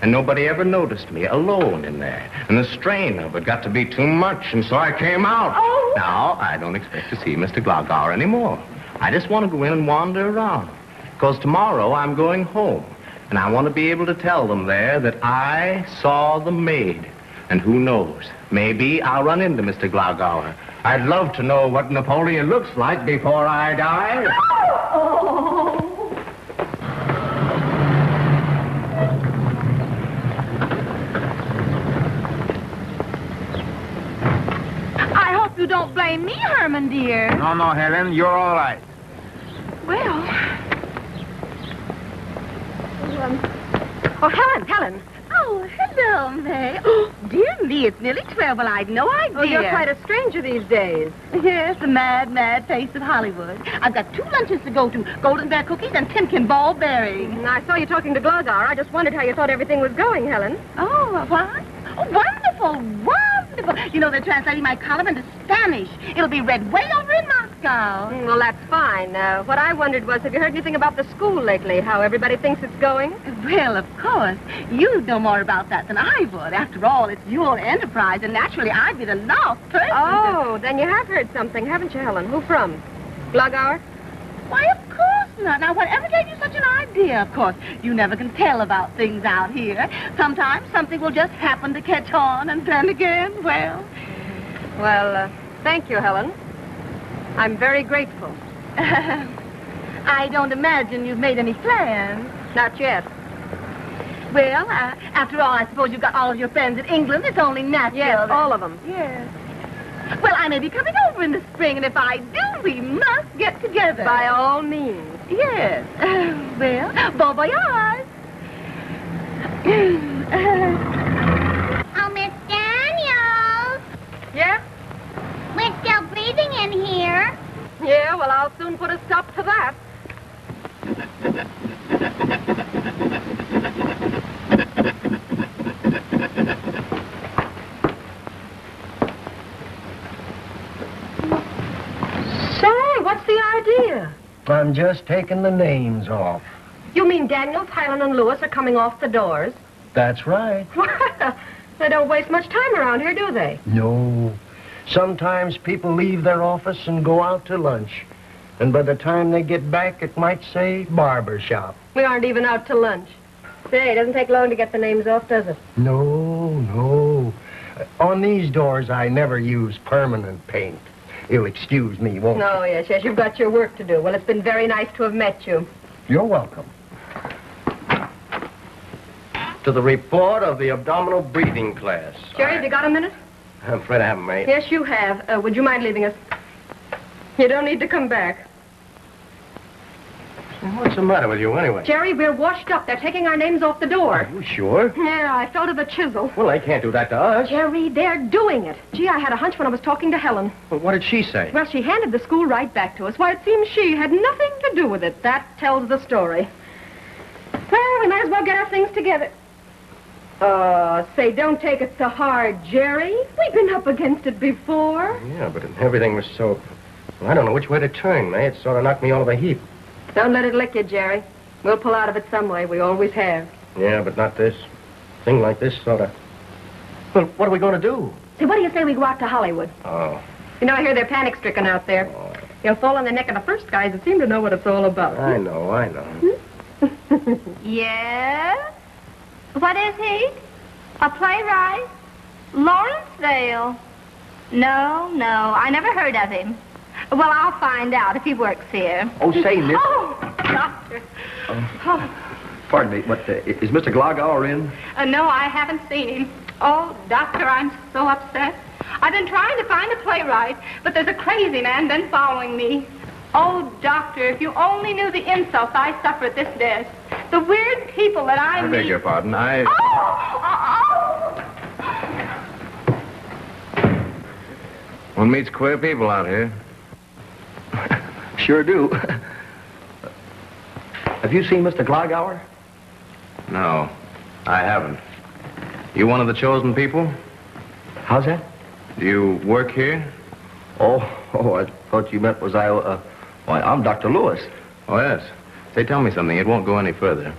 And nobody ever noticed me, alone in there. And the strain of it got to be too much, and so I came out. Oh. Now, I don't expect to see Mr. Glogauer anymore. I just want to go in and wander around. Because tomorrow I'm going home. And I want to be able to tell them there that I saw the maid. And who knows, maybe I'll run into Mr. Glogauer. I'd love to know what Napoleon looks like before I die. Oh. I hope you don't blame me, Herman, dear. No, Helen, you're all right. Well... Oh, Helen. Oh, hello, May. Oh, dear me, it's nearly 12. Well, I'd no idea. Oh, you're quite a stranger these days. Yes, the mad, mad face of Hollywood. I've got 2 lunches to go to, Golden Bear cookies and Timken ball bearing. I saw you talking to Glogauer. I just wondered how you thought everything was going, Helen. Oh, what? Oh, wonderful, wonderful. You know, they're translating my column into Spanish. It'll be read way over in Moscow. Well, that's fine. What I wondered was, have you heard anything about the school lately, how everybody thinks it's going? Well, of course. You'd know more about that than I would. After all, it's your enterprise, and naturally, I'd be the last person Oh, then you have heard something, haven't you, Helen? Who from? Glogauer? Why, of course not. Now, whatever gave you such an idea? Of course, you never can tell about things out here. Sometimes something will just happen to catch on, and then again, well... Well, thank you, Helen. I'm very grateful. I don't imagine you've made any plans. Not yet. Well, after all, I suppose you've got all of your friends in England. It's only natural. Yes, all of them. Yes. Well, I may be coming over in the spring, and if I do, we must get together. By all means. Yes. Well, bon voyage. Oh, Miss Daniels. Yeah? We're still breathing in here. Yeah, well, I'll soon put a stop to that. Say, what's the idea? I'm just taking the names off. You mean Daniels, Highland, and Lewis are coming off the doors? That's right. Well, they don't waste much time around here, do they? No. Sometimes people leave their office and go out to lunch. And by the time they get back, it might say barber shop. We aren't even out to lunch. Say, it doesn't take long to get the names off, does it? No. On these doors, I never use permanent paint. You'll excuse me, won't you? Oh, yes, you've got your work to do. Well, it's been very nice to have met you. You're welcome. To the report of the abdominal breathing class. Jerry, have you got a minute? I'm afraid I haven't, mate. Yes, you have. Would you mind leaving us? You don't need to come back. What's the matter with you, anyway? Jerry, we're washed up. They're taking our names off the door. Are you sure? Yeah, I felt of a chisel. Well, they can't do that to us. Jerry, they're doing it. Gee, I had a hunch when I was talking to Helen. Well, what did she say? Well, she handed the school right back to us. Why, it seems she had nothing to do with it. That tells the story. Well, we might as well get our things together. Say, don't take it so hard, Jerry. We've been up against it before. Yeah, but everything was so... Well, I don't know which way to turn, May. It sort of knocked me all of a heap. Don't let it lick you, Jerry. We'll pull out of it some way. We always have. Yeah, but not this. Thing like this sort of... Well, what are we going to do? Say, what do you say we go out to Hollywood? Oh. You know, I hear they're panic-stricken out there. You'll fall on the neck of the first guys that seem to know what it's all about. I know. Yes? What is he? A playwright? Lawrenceville? No, I never heard of him. Well, I'll find out if he works here. Oh, say, Miss... Oh, Doctor. Pardon me, but is Mr. Glogauer in? No, I haven't seen him. Oh, Doctor, I'm so upset. I've been trying to find a playwright, but there's a crazy man been following me. Oh, Doctor, if you only knew the insults I suffer at this desk. The weird people that I meet. beg your pardon, One meets queer people out here. Sure do. Have you seen Mr. Glogauer? No, I haven't. You one of the chosen people? How's that? Do you work here? Oh, I thought you meant was why, I'm Dr. Lewis. Oh, yes. Say, tell me something. It won't go any further.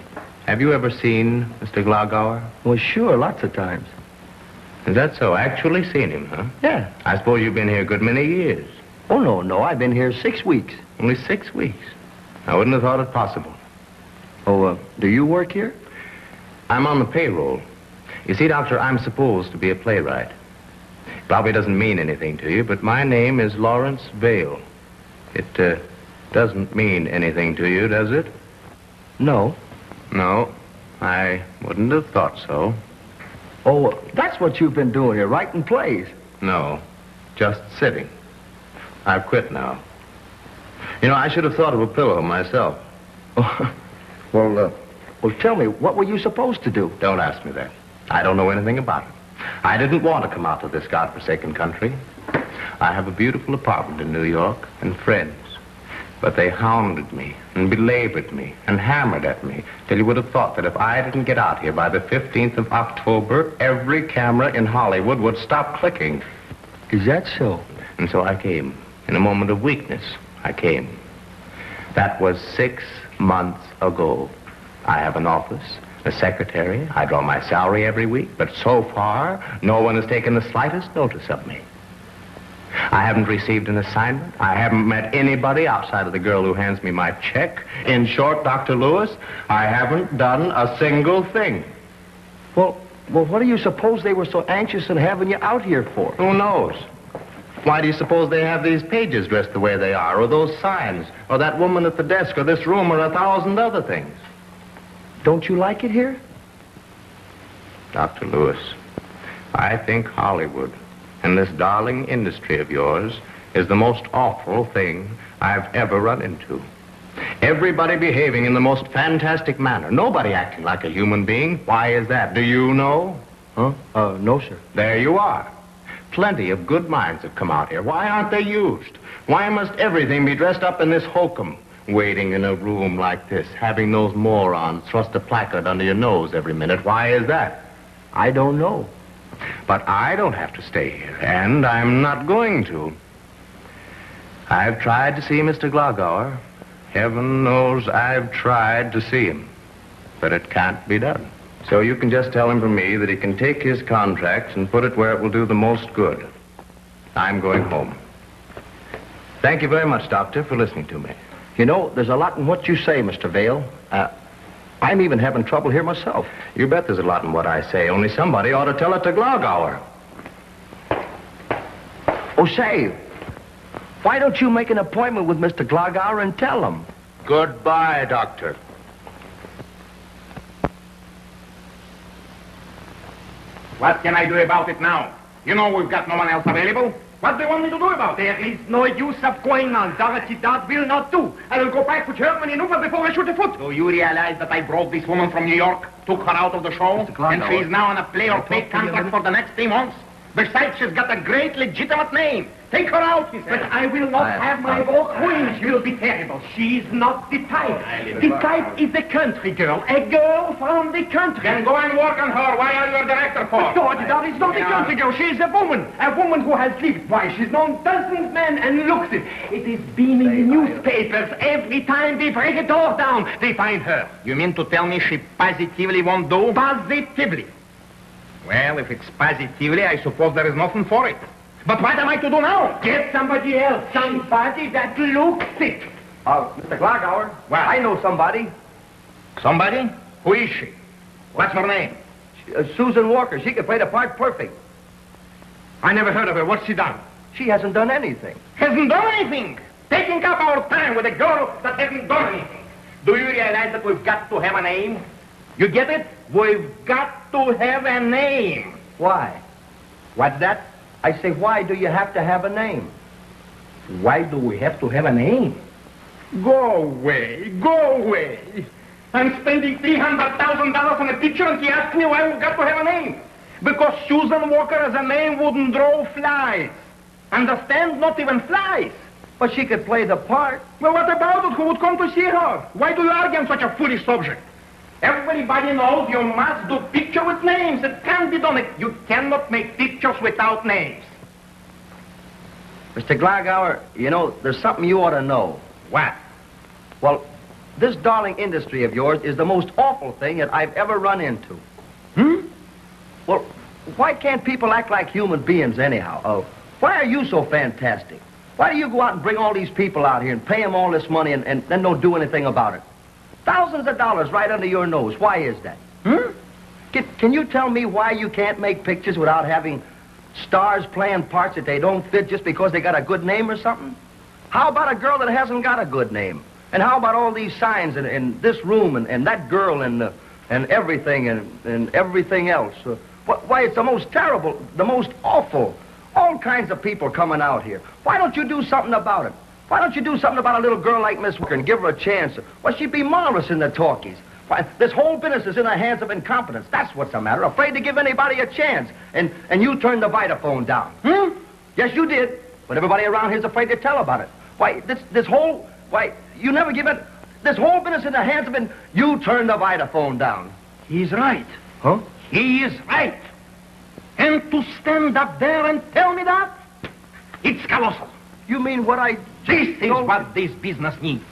Have you ever seen Mr. Glogauer? Well, sure, lots of times. Is that so? Actually seen him, huh? Yeah. I suppose you've been here a good many years. Oh, no, I've been here 6 weeks. Only 6 weeks. I wouldn't have thought it possible. Oh, do you work here? I'm on the payroll. You see, Doctor, I'm supposed to be a playwright. Probably doesn't mean anything to you, but my name is Lawrence Vail. It, doesn't mean anything to you, does it? No. No, I wouldn't have thought so. Oh, that's what you've been doing here, writing plays. No, just sitting. I've quit now. You know, I should have thought of a pillow myself. Well, tell me, what were you supposed to do? Don't ask me that. I don't know anything about it. I didn't want to come out to this godforsaken country. I have a beautiful apartment in New York and friends. But they hounded me and belabored me and hammered at me till you would have thought that if I didn't get out here by the 15th of October, every camera in Hollywood would stop clicking. Is that so? And so I came. In a moment of weakness, I came. That was 6 months ago. I have an office, a secretary. I draw my salary every week, but so far, no one has taken the slightest notice of me. I haven't received an assignment. I haven't met anybody outside of the girl who hands me my check. In short, Dr. Lewis, I haven't done a single thing. Well, what do you suppose they were so anxious in having you out here for? Who knows? Why do you suppose they have these pages dressed the way they are, or those signs, or that woman at the desk, or this room, or 1,000 other things? Don't you like it here? Dr. Lewis, I think Hollywood and this darling industry of yours is the most awful thing I've ever run into. Everybody behaving in the most fantastic manner. Nobody acting like a human being. Why is that? Do you know? Huh? No, sir. There you are. Plenty of good minds have come out here. Why aren't they used? Why must everything be dressed up in this hokum? Waiting in a room like this, having those morons thrust a placard under your nose every minute. Why is that? I don't know. But I don't have to stay here, and I'm not going to. I've tried to see Mr. Glogauer. Heaven knows I've tried to see him. But it can't be done. So you can just tell him from me that he can take his contracts and put it where it will do the most good. I'm going home. Thank you very much, Doctor, for listening to me. You know, there's a lot in what you say, Mr. Vail. I'm even having trouble here myself. You bet there's a lot in what I say, only somebody ought to tell it to Glogauer. Oh, say, why don't you make an appointment with Mr. Glogauer and tell him? Goodbye, Doctor. What can I do about it now? You know we've got no one else available. What do you want me to do about it? There is no use of going on. Dorothy, that will not do. I will go back to Germany now before I shoot a foot. Do you realize that I brought this woman from New York, took her out of the show, and she's now on a play or pay contract for the next 3 months? Besides, she's got a great legitimate name. Take her out, he said. But I will not have my walk ruined. She will be terrible. She's not the type. The type is a country girl. A girl from the country. Then go and work on her. Why are you a director for? But George, that is not a country girl. She is a woman. A woman who has lived. Why, she's known dozens of men and looks it. It is beaming in newspapers. Every time they break a door down, they find her. You mean to tell me she positively won't do? Positively. Well, if it's positively, I suppose there is nothing for it. But what am I to do now? Get somebody else. Somebody that looks it. Mr. Glogauer. What? I know somebody. Somebody? Who is she? What's her name? Susan Walker. She can play the part perfect. I never heard of her. What's she done? She hasn't done anything. Hasn't done anything. Taking up our time with a girl that hasn't done anything. Do you realize that we've got to have a name? You get it? We've got to have a name. Why? What's that? I say, why do you have to have a name? Why do we have to have a name? Go away. Go away. I'm spending $300,000 on a picture and he asks me why we've got to have a name. Because Susan Walker as a name wouldn't draw flies. Understand? Not even flies. But she could play the part. Well, what about it? Who would come to see her? Why do you argue on such a foolish subject? Everybody knows you must do picture with names. It can't be done. You cannot make pictures without names. Mr. Glagauer, you know, there's something you ought to know. What? Well, this darling industry of yours is the most awful thing that I've ever run into. Well, why can't people act like human beings anyhow? Why are you so fantastic? Why do you go out and bring all these people out here and pay them all this money and then don't do anything about it? Thousands of dollars right under your nose. Why is that? Can you tell me why you can't make pictures without having stars playing parts that they don't fit just because they got a good name or something? How about a girl that hasn't got a good name? And how about all these signs in this room and that girl and everything and everything else? Why, it's the most terrible, the most awful. All kinds of people coming out here. Why don't you do something about it? Why don't you do something about a little girl like Miss Walker and give her a chance? Why, she'd be marvelous in the talkies. Why, this whole business is in the hands of incompetence. That's what's the matter. Afraid to give anybody a chance. And you turned the Vitaphone down. Yes, you did. But everybody around here's afraid to tell about it. Why, this whole... Why, you never give it... This whole business in the hands of... You turned the Vitaphone down. He's right. Huh? He is right. And to stand up there and tell me that, it's colossal. You mean what I... This is what this business needs.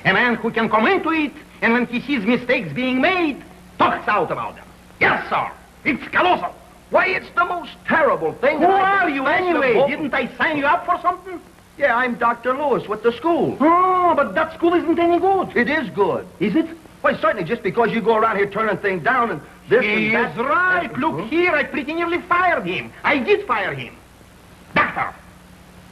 A man who can come into it, and when he sees mistakes being made, talks out about them. Yes, sir. It's colossal. Why, it's the most terrible thing. Who are you anyway? Didn't I sign you up for something? Yeah, I'm Dr. Lewis with the school. Oh, but that school isn't any good. It is good. Is it? Why, certainly, just because you go around here turning things down and this He and that... is right. Look here, I pretty nearly fired him. I did fire him. Doctor,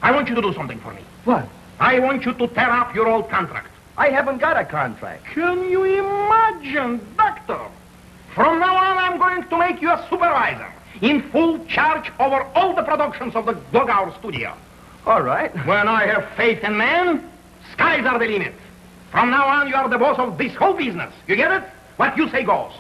I want you to do something for me. What? I want you to tear up your old contract. I haven't got a contract. Can you imagine, Doctor? From now on, I'm going to make you a supervisor in full charge over all the productions of the Glagauer studio. All right. When I have faith in man, skies are the limit. From now on, you are the boss of this whole business. You get it? What you say goes.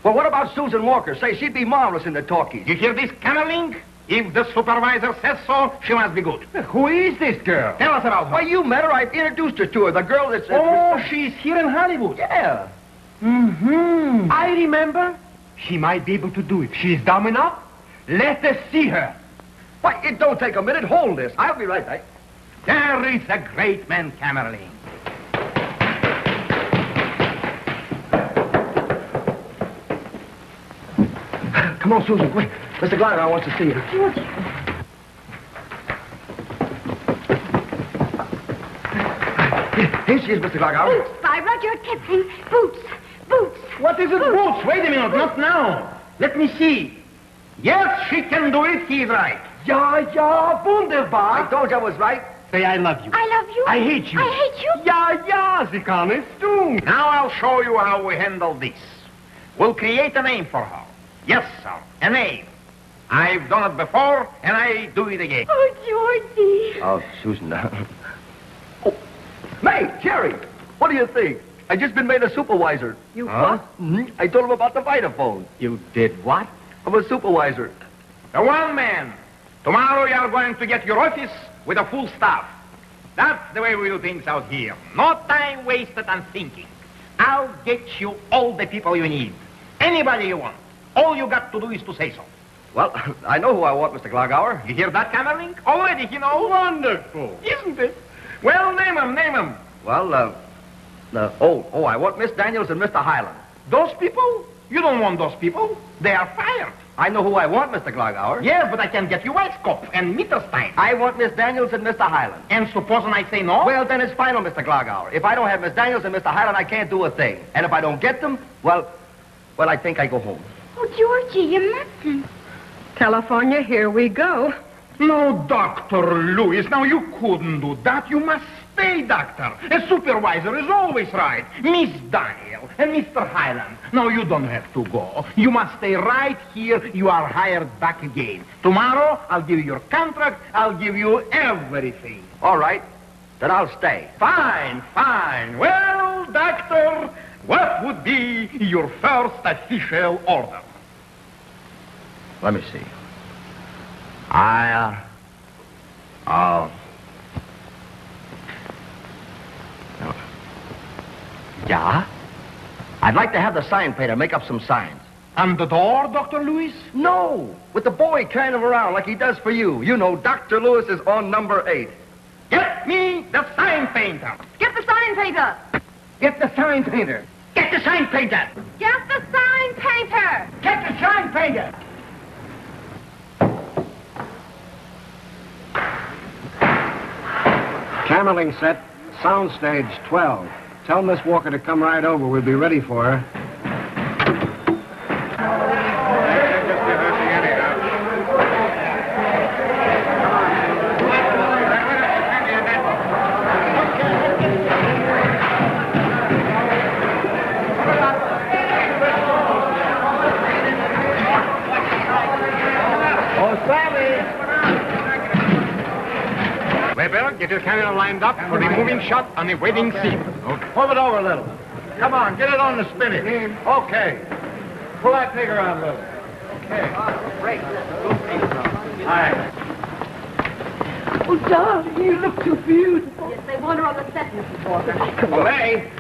Well, what about Susan Walker? Say, she'd be marvelous in the talkies. You hear this, Camerling? If the supervisor says so, she must be good. Who is this girl? Tell us about her. Why, you met her. I've introduced her to her. The girl that's... Oh, she's here in Hollywood. Yeah. I remember. She might be able to do it. She's dumb enough. Let us see her. Why, it don't take a minute. Hold this. I'll be right back. There is a great man, Camerling. Come on, Susan, quick. Mr. Glagauer wants to see you. Here she is, Mr. Glagauer. Boots, by Rudyard Kipling. Boots. Boots. What is it, Boots? Wait a minute, not now. Let me see. Yes, she can do it. He is right. Ja, wunderbar. I told you I was right. Say, I love you. I love you. I hate you. I hate you. Ja, sie kann es tun. Now I'll show you how we handle this. We'll create a name for her. Yes, sir, a name. I've done it before, and I do it again. Oh, Georgie. Oh, Susan. Oh, May, Jerry, what do you think? I just been made a supervisor. You what? I told him about the Vitaphone. You did what? I'm a supervisor. The one man. Tomorrow you are going to get your office with a full staff. That's the way we do things out here. No time wasted on thinking. I'll get you all the people you need. Anybody you want. All you got to do is to say so. Well, I know who I want, Mr. Glagauer. You hear that, Camerling? Already he knows. Wonderful. Isn't it? Well, name him. Well, I want Miss Daniels and Mr. Highland. Those people? You don't want those people. They are fired. I know who I want, Mr. Glagauer. Yes, but I can get you Weiskopf and Mitterstein. I want Miss Daniels and Mr. Highland. And supposing I say no? Well, then it's final, Mr. Glagauer. If I don't have Miss Daniels and Mr. Highland, I can't do a thing. And if I don't get them, well, I think I go home. Oh, Georgie, you mustn't. California, here we go. No, Dr. Lewis, now you couldn't do that. You must stay, Doctor. A supervisor is always right. Miss Daniel and Mr. Highland. No, you don't have to go. You must stay right here. You are hired back again. Tomorrow, I'll give you your contract. I'll give you everything. All right. Then I'll stay. Fine. Well, Doctor, what would be your first official order? Let me see. Oh. Yeah? I'd like to have the sign painter make up some signs. On the door, Dr. Lewis? No, with the boy carrying him around like he does for you. You know, Dr. Lewis is on number 8. Get me the sign painter. Get the sign painter! Get the sign painter. Get the sign painter. Get the sign painter! Get the sign painter. Cameling set, soundstage 12. Tell Miss Walker to come right over. We'll be ready for her. Weber, get your camera lined up for the moving shot on the wedding scene. Move it over a little. Come on, get it on the spinach. Okay. Pull that figure out a little. Okay. All right. Oh, darling, you look too beautiful. Yes, they want her on the set, Mrs. Walker. Well, hey,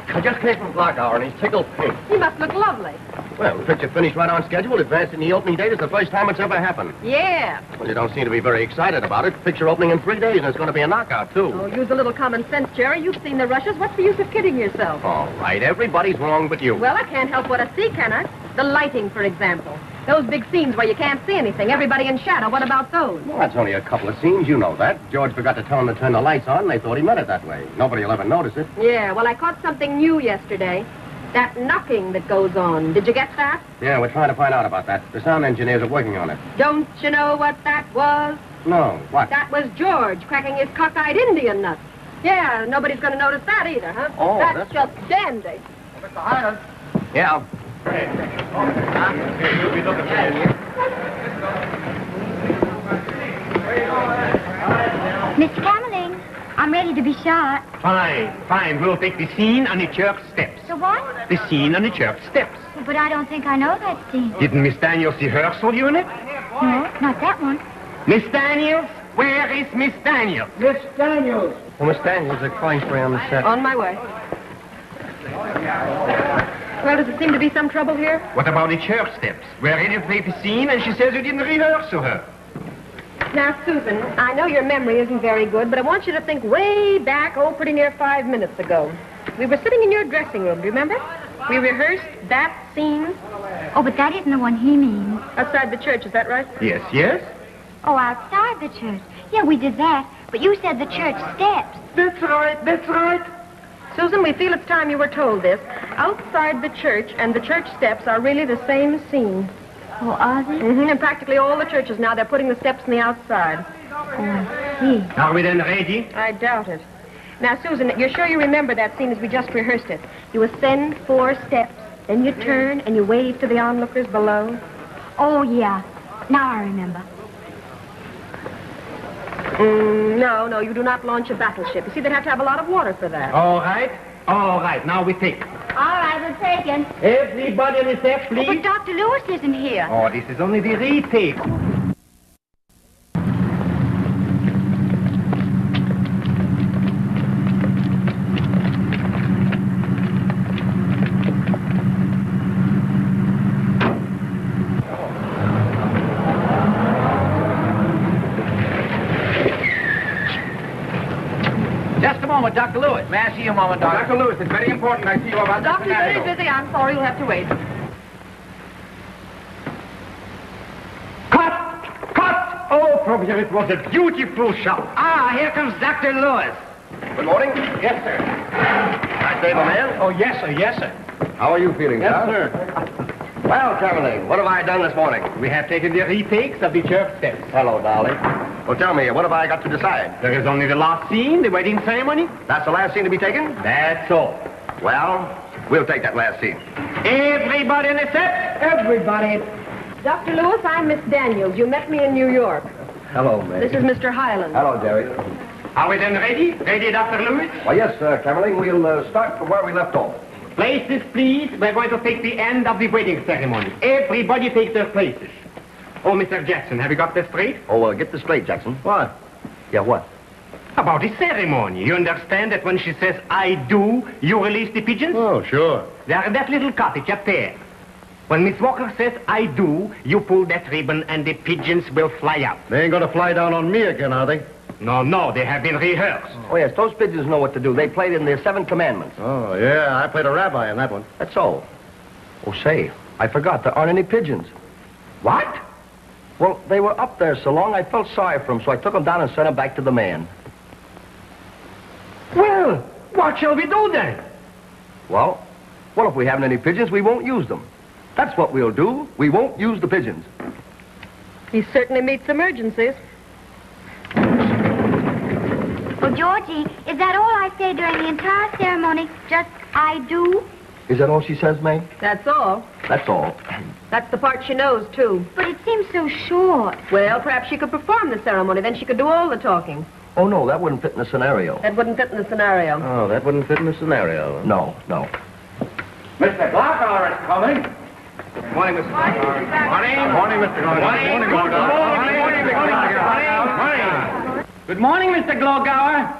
I just came from block hour and he's tickled pink. He must look lovely. Well, the picture finished right on schedule. Advanced in the opening date. It's the first time it's ever happened. Yeah. Well, you don't seem to be very excited about it. Picture opening in 3 days, and it's going to be a knockout, too. Oh, use a little common sense, Jerry. You've seen the rushes. What's the use of kidding yourself? All right, everybody's wrong but you. Well, I can't help what I see, can I? The lighting, for example. Those big scenes where you can't see anything, everybody in shadow. What about those? Well, that's only a couple of scenes. You know that. George forgot to tell him to turn the lights on, and they thought he meant it that way. Nobody will ever notice it. Yeah, well, I caught something new yesterday. That knocking that goes on. Did you get that? Yeah, we're trying to find out about that. The sound engineers are working on it. Don't you know what that was? No, what? That was George cracking his cockeyed Indian nuts. Yeah, nobody's going to notice that either, huh? Oh, that's just dandy. Mr. Hyland. Yeah. You'll be looking for Mr. Cameling, I'm ready to be shot. Fine, fine. We'll take the scene on the church steps. The what? The scene on the church steps. But I don't think I know that scene. Didn't Miss Daniels rehearsal you in it? No, not that one. Miss Daniels? Where is Miss Daniels? Miss Daniels. Well, Miss Daniels, they're calling for you on the set. On my way. Well, does it seem to be some trouble here? What about the church steps? We're ready to play the scene, and she says you didn't rehearsal her. Now, Susan, I know your memory isn't very good, but I want you to think way back, pretty near 5 minutes ago. We were sitting in your dressing room, do you remember? We rehearsed that scene. Oh, but that isn't the one he means. Outside the church, is that right? Yes, yes. Oh, outside the church. Yeah, we did that. But you said the church steps. That's right, that's right. Susan, we feel it's time you were told this. Outside the church and the church steps are really the same scene. Oh, are they? Mm-hmm. In practically all the churches now, they're putting the steps on the outside. Oh, I see. Are we then ready? I doubt it. Now, Susan, you're sure you remember that scene as we just rehearsed it? You ascend 4 steps, then you turn and you wave to the onlookers below. Oh, yeah. Now I remember. No, you do not launch a battleship. You see, they'd have to have a lot of water for that. All right. All right. Now we take. All right, we're taken. Everybody on the set, Oh, but please. Dr. Lewis isn't here. Oh, this is only the retake. Just a moment, Dr. Lewis. May I see you a moment, Doctor? Dr. Lewis, it's very important I see you about Doctor's the very scenario. busy. I'm sorry you'll have to wait. Cut! Cut! Oh, Provision, it was a beautiful shot. Ah, here comes Dr. Lewis. Good morning. Yes, sir. Right, Dave, man. Oh, yes, sir. Yes, sir. How are you feeling, Yes, Doc? sir. Well, Caroline, what have I done this morning? We have taken the retakes of the church steps. Hello, Dolly. Well, tell me, what have I got to decide? There is only the last scene, the wedding ceremony. That's the last scene to be taken? That's all. Well, we'll take that last scene. Everybody on the set. Everybody. Dr. Lewis, I'm Miss Daniels. You met me in New York. Hello, May. This is Mr. Hyland. Hello, Jerry. Are we then ready? Ready, Dr. Lewis? Well, yes, Caroline, we'll start from where we left off. Places, please. We're going to take the end of the wedding ceremony. Everybody take their places. Oh, Mr. Jackson, have you got this straight? Oh, get this straight, Jackson. What? Yeah, what? About the ceremony. You understand that when she says, I do, you release the pigeons? Oh, sure. They are in that little cottage up there. When Miss Walker says, I do, you pull that ribbon and the pigeons will fly out. They ain't gonna fly down on me again, are they? No, they have been rehearsed. Oh, yes, those pigeons know what to do. They played in the 7 Commandments. Oh, yeah, I played a rabbi in that one. That's all. Oh, say, I forgot. There aren't any pigeons. What? Well, they were up there so long, I felt sorry for them, so I took them down and sent them back to the man. Well, what shall we do then? Well, if we haven't any pigeons, we won't use them. That's what we'll do. We won't use the pigeons. He certainly meets emergencies. Well, Georgie, is that all I say during the entire ceremony? Just, I do? Is that all she says, May? That's all. That's all. That's the part she knows, too. But it seems so short. Well, perhaps she could perform the ceremony. Then she could do all the talking. Oh, no, that wouldn't fit in the scenario. That wouldn't fit in the scenario. Oh, that wouldn't fit in the scenario. No. Mr. Glockauer is coming. Good morning, Mr. Glockauer. Morning, Mr. Glockauer. Good morning, Mr. Glockauer.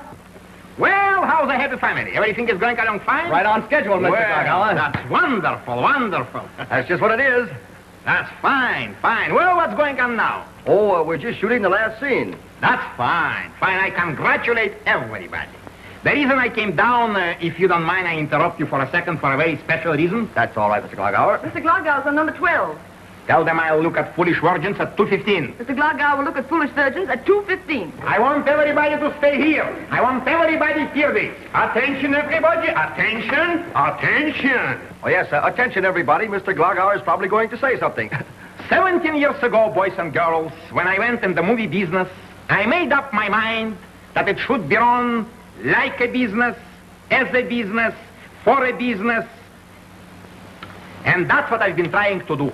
Well, how's the happy family? Everything is going along fine? Right on schedule, Mr. Glockauer. That's wonderful. That's just what it is. That's fine. Well, what's going on now? Oh, we're just shooting the last scene. That's fine. I congratulate everybody. The reason I came down, if you don't mind, I interrupt you for a second for a very special reason. That's all right, Mr. Glockauer. Mr. Glogauer's on number 12. Tell them I'll look at foolish virgins at 2:15. Mr. Glogauer will look at foolish virgins at 2:15. I want everybody to stay here. I want everybody to hear this. Attention, everybody. Attention. Oh, yes, attention, everybody. Mr. Glockauer is probably going to say something. 17 years ago, boys and girls, when I went in the movie business, I made up my mind that it should be run like a business, as a business, for a business. And that's what I've been trying to do.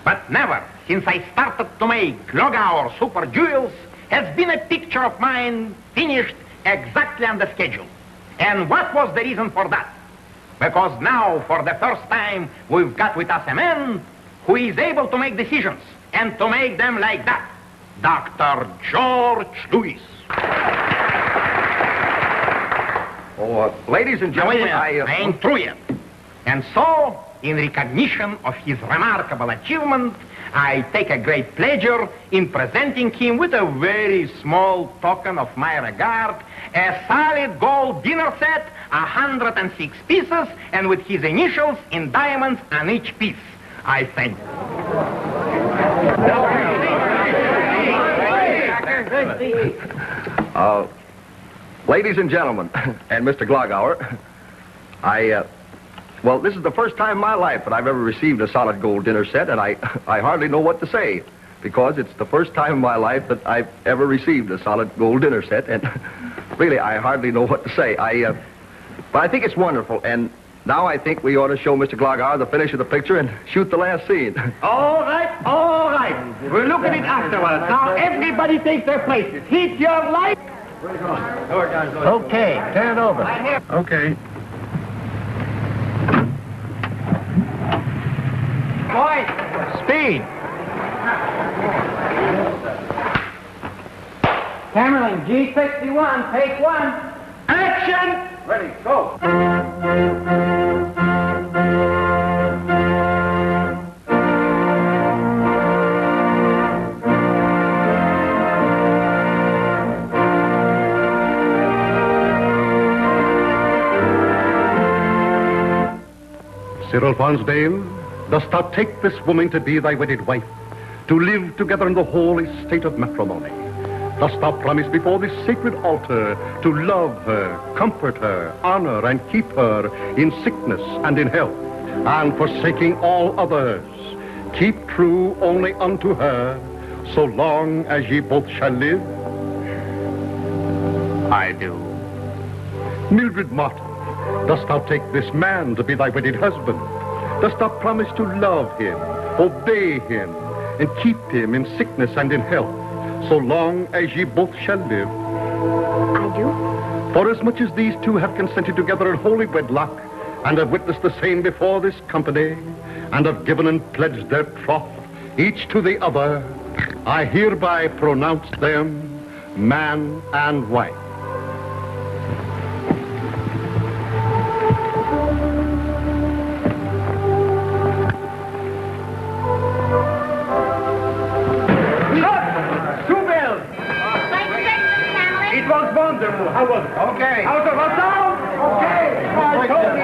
But never, since I started to make Glockauer Super Jewels, has been a picture of mine finished exactly on the schedule. And what was the reason for that? Because now, for the first time, we've got with us a man who is able to make decisions, and to make them like that. Dr. George Lewis. Oh, ladies and gentlemen, I ain't through yet. And so, in recognition of his remarkable achievement, I take a great pleasure in presenting him with a very small token of my regard, a solid gold dinner set, 106 pieces, and with his initials in diamonds on each piece. I thank you. Ladies and gentlemen, and Mr. Glockauer, well, this is the first time in my life that I've ever received a solid gold dinner set, and I hardly know what to say, because it's the first time in my life that I've ever received a solid gold dinner set, and really, I hardly know what to say. But I think it's wonderful, and now I think we ought to show Mr. Glockauer the finish of the picture and shoot the last scene. All right. We'll look at it afterwards. Now, everybody take their places. Heat your light. Okay, turn it over. Okay. Boys, speed. Cameron, G61, take one. Action! Ready, go. Cyril Fonsdale, dost thou take this woman to be thy wedded wife, to live together in the holy state of matrimony? Dost thou promise before this sacred altar to love her, comfort her, honor and keep her in sickness and in health, and forsaking all others, keep true only unto her, so long as ye both shall live? I do. Mildred Martin, dost thou take this man to be thy wedded husband? Dost thou promise to love him, obey him, and keep him in sickness and in health, so long as ye both shall live? I do. Forasmuch as these two have consented together in holy wedlock, and have witnessed the same before this company, and have given and pledged their troth, each to the other, I hereby pronounce them man and wife. It was wonderful. How was it? Okay. Out of a sound? Okay. I told you.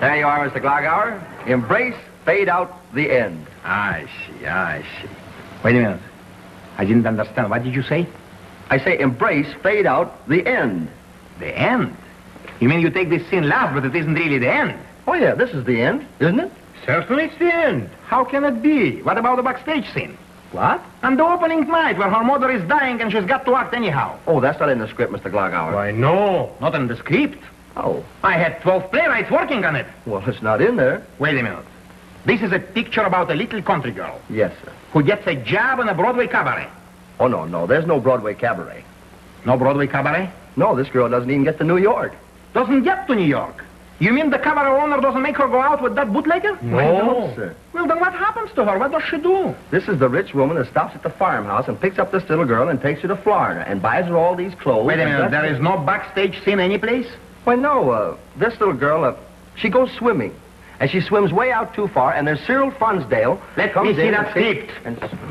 There you are, Mr. Glogauer. Embrace, fade out, the end. I see. Wait a minute. I didn't understand. What did you say? I say embrace, fade out, the end. The end? You mean you take this scene last, but it isn't really the end? Oh, yeah, this is the end, isn't it? Certainly it's the end. How can it be? What about the backstage scene? What? And the opening night where her mother is dying and she's got to act anyhow. Oh, that's not in the script, Mr. Glogauer. Why, no. Not in the script. Oh. I had 12 playwrights working on it. Well, it's not in there. Wait a minute. This is a picture about a little country girl Yes, sir. who gets a job in a Broadway cabaret. Oh, no, there's no Broadway cabaret. No Broadway cabaret? No, this girl doesn't even get to New York. Doesn't get to New York. You mean the cabaret owner doesn't make her go out with that bootlegger? No, sir. Well, then what happens to her? What does she do? This is the rich woman that stops at the farmhouse and picks up this little girl and takes her to Florida and buys her all these clothes. Wait a and minute. dresses There is no backstage scene anyplace? Why, no, this little girl, she goes swimming. And she swims way out too far, and there's Cyril Fonsdale. Let comes me see in that and script.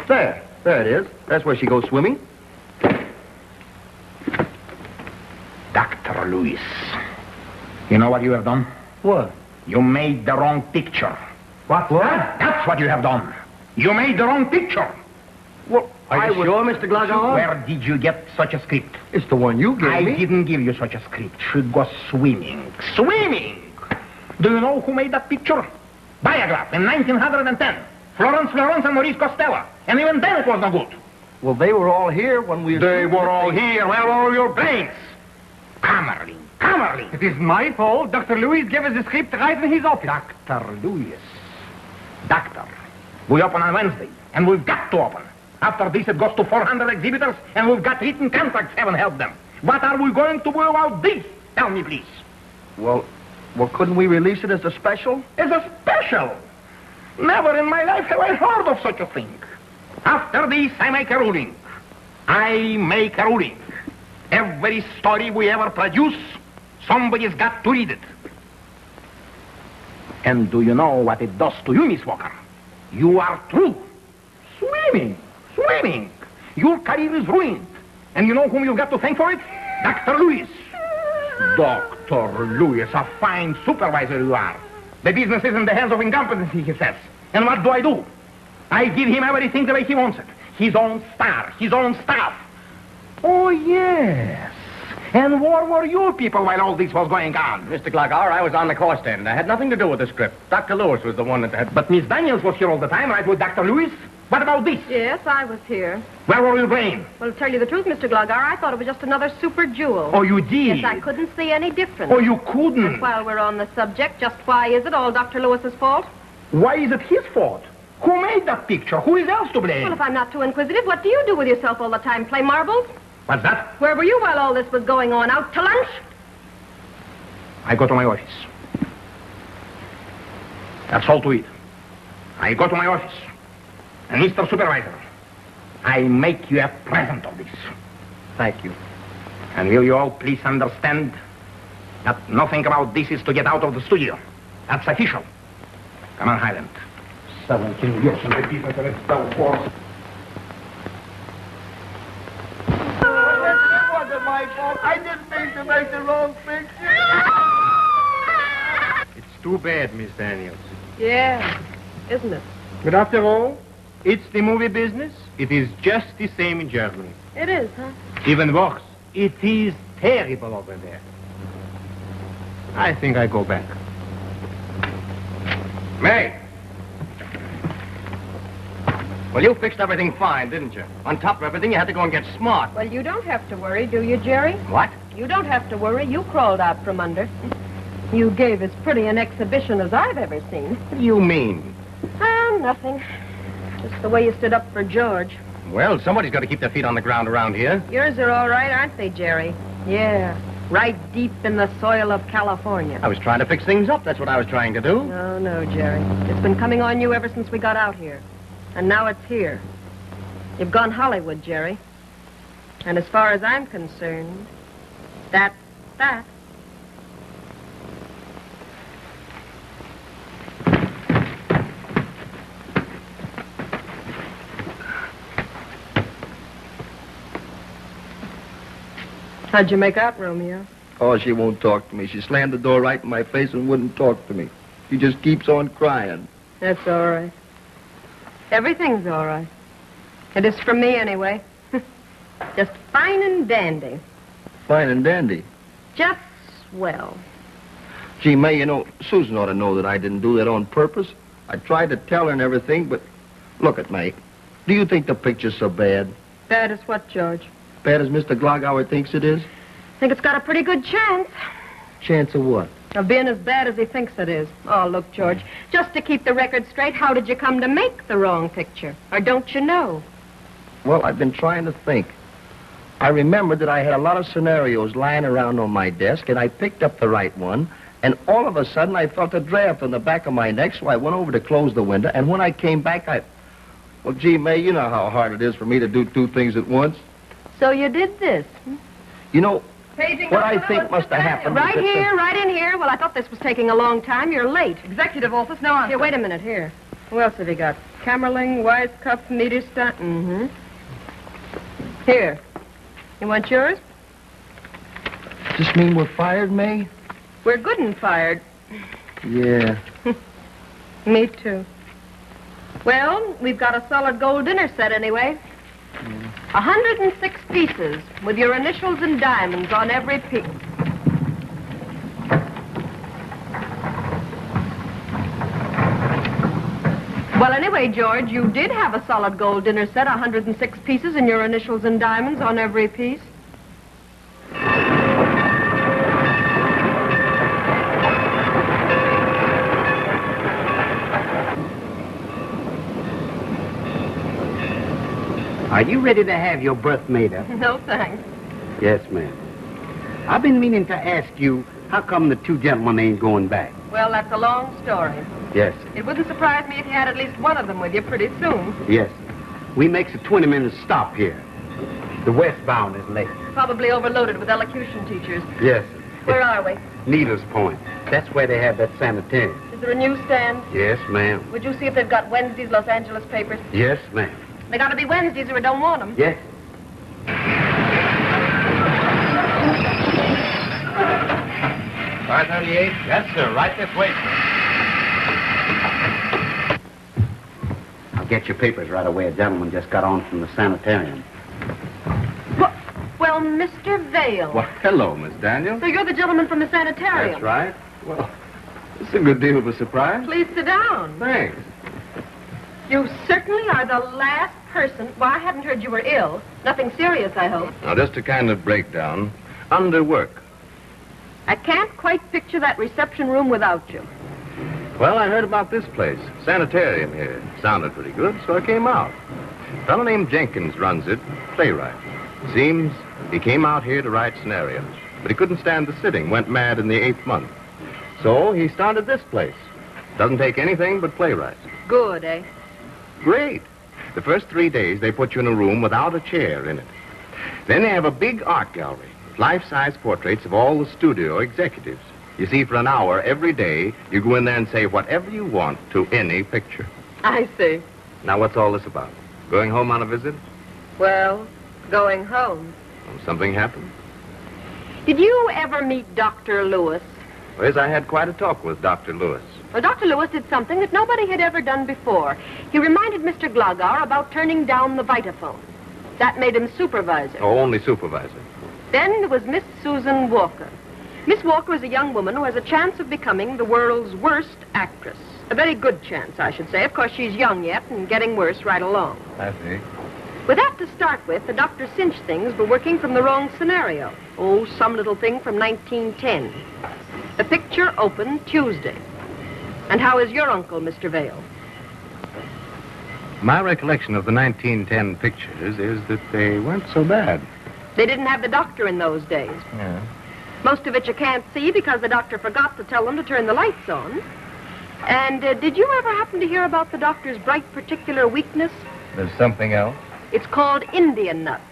There it is. That's where she goes swimming. Dr. Lewis. You know what you have done? What? You made the wrong picture. What? That's what you have done. You made the wrong picture. Well, are you sure, Mr. Glogauer? Where did you get such a script? It's the one you gave me. I didn't give you such a script. She goes swimming. Swimming! Do you know who made that picture? Biograph in 1910. Florence and Maurice Costello. And even then it was no good. Well, they were all here when we... They were all here. Where were all your brains? Kamerlin. It is my fault. Dr. Lewis gave us the script right in his office. Dr. Lewis. Doctor. We open on Wednesday, and we've got to open. After this, it goes to 400 exhibitors, and we've got written contracts. Heaven help them. What are we going to do about this? Tell me, please. Well, couldn't we release it as a special? As a special? Never in my life have I heard of such a thing. After this, I make a ruling. Every story we ever produce, somebody's got to read it. And do you know what it does to you, Miss Walker? You are through. Swimming. Your career is ruined. And you know whom you've got to thank for it? Dr. Lewis. Dr. Lewis, a fine supervisor you are. The business is in the hands of incompetency, he says. And what do? I give him everything the way he wants it. His own star, his own staff. Oh, yes. And where were you people while all this was going on? Mr. Glogauer, I was on the course stand. I had nothing to do with the script. Dr. Lewis was the one that had... But Miss Daniels was here all the time, right, with Dr. Lewis? What about this? Yes, I was here. Where were your brain? Well, to tell you the truth, Mr. Glogauer, I thought it was just another super jewel. Oh, you did? Yes, I couldn't see any difference. Oh, you couldn't? And while we're on the subject, just why is it all Dr. Lewis's fault? Why is it his fault? Who made that picture? Who is else to blame? Well, if I'm not too inquisitive, what do you do with yourself all the time? Play marbles? What's that? Where were you while all this was going on? Out to lunch? I go to my office. That's all to it. I go to my office. And Mr. Supervisor, I make you a present of this. Thank you. And will you all please understand that nothing about this is to get out of the studio? That's official. Come on, Highland. 17 years in the business and it's still force. It wasn't my fault. I didn't mean to make the wrong picture. It's too bad, Miss Daniels. Yeah, isn't it? But after all, it's the movie business. It is just the same in Germany. It is, huh? Even worse. It is terrible over there. I think I go back. May! Well, you fixed everything fine, didn't you? On top of everything, you had to go and get smart. Well, you don't have to worry, do you, Jerry? What? You don't have to worry. You crawled out from under. You gave as pretty an exhibition as I've ever seen. What do you mean? Nothing. Just the way you stood up for George. Well, somebody's got to keep their feet on the ground around here. Yours are all right, aren't they, Jerry? Yeah. Right deep in the soil of California. I was trying to fix things up. That's what I was trying to do. No, no, Jerry. It's been coming on you ever since we got out here. And now it's here. You've gone Hollywood, Jerry. And as far as I'm concerned, that's that. How'd you make out, Romeo? Oh, she won't talk to me. She slammed the door right in my face and wouldn't talk to me. She just keeps on crying. That's all right. Everything's all right. It is from me, anyway. Just fine and dandy. Fine and dandy. Just swell. Gee, May, you know, Susan ought to know that I didn't do that on purpose. I tried to tell her and everything, but look at May. Do you think the picture's so bad? Bad as what, George? Bad as Mr. Glogauer thinks it is? I think it's got a pretty good chance. Chance of what? Of being as bad as he thinks it is. Oh, look, George, just to keep the record straight, how did you come to make the wrong picture? Or don't you know? Well, I've been trying to think. I remembered that I had a lot of scenarios lying around on my desk, and I picked up the right one, and all of a sudden I felt a draft on the back of my neck, so I went over to close the window, and when I came back, Well, gee, May, you know how hard it is for me to do two things at once. So you did this? You know, what I think must have happened... Right here, right in here. Well, I thought this was taking a long time. You're late. Executive office, no answer. Here, wait a minute, here. Who else have you got? Kammerling, Weisskopf, Niederstein. Mm-hmm. Here. You want yours? Does this mean we're fired, May? We're good and fired. Yeah. Me too. Well, we've got a solid gold dinner set anyway. 106 pieces with your initials and diamonds on every piece. Well, anyway, George, you did have a solid gold dinner set, 106 pieces and your initials and diamonds on every piece. Are you ready to have your berth made up? No, thanks. Yes, ma'am. I've been meaning to ask you, how come the two gentlemen ain't going back? Well, that's a long story. Yes. It wouldn't surprise me if you had at least one of them with you pretty soon. Yes. We makes a 20-minute stop here. The westbound is late. Probably overloaded with elocution teachers. Yes. Where are we? Needles Point. That's where they have that sanitarium. Is there a newsstand? Yes, ma'am. Would you see if they've got Wednesday's Los Angeles papers? Yes, ma'am. They got to be Wednesdays or we don't want them. Yes. 538? Yes, sir. Right this way, sir. I'll get your papers right away. A gentleman just got on from the sanitarium. Well, Mr. Vale. Well, hello, Miss Daniels. So you're the gentleman from the sanitarium. That's right. Well, it's a good deal of a surprise. Please sit down. Thanks. You certainly are the last person... Well, I hadn't heard you were ill. Nothing serious, I hope. Now, just a kind of breakdown. Underwork. I can't quite picture that reception room without you. Well, I heard about this place, sanitarium here. Sounded pretty good, so I came out. A fellow named Jenkins runs it, playwright. Seems he came out here to write scenarios, but he couldn't stand the sitting, went mad in the 8th month. So he started this place. Doesn't take anything but playwrights. Good, eh? Great. The first 3 days, they put you in a room without a chair in it. Then they have a big art gallery, life-size portraits of all the studio executives. You see, for an hour every day, you go in there and say whatever you want to any picture. I see. Now, what's all this about? Going home on a visit? Well, going home. Something happened? Did you ever meet Dr. Lewis? Well, yes, I had quite a talk with Dr. Lewis. Well, Dr. Lewis did something that nobody had ever done before. He reminded Mr. Glogauer about turning down the Vitaphone. That made him supervisor. Oh, only supervisor. Then there was Miss Susan Walker. Miss Walker is a young woman who has a chance of becoming the world's worst actress. A very good chance, I should say. Of course, she's young yet and getting worse right along. I see. With that to start with, the doctor cinched things were working from the wrong scenario. Oh, some little thing from 1910. The picture opened Tuesday. And how is your uncle, Mr. Vale? My recollection of the 1910 pictures is that they weren't so bad. They didn't have the doctor in those days. Yeah. Most of it you can't see because the doctor forgot to tell them to turn the lights on. And did you ever happen to hear about the doctor's bright particular weakness? There's something else? It's called Indian nuts.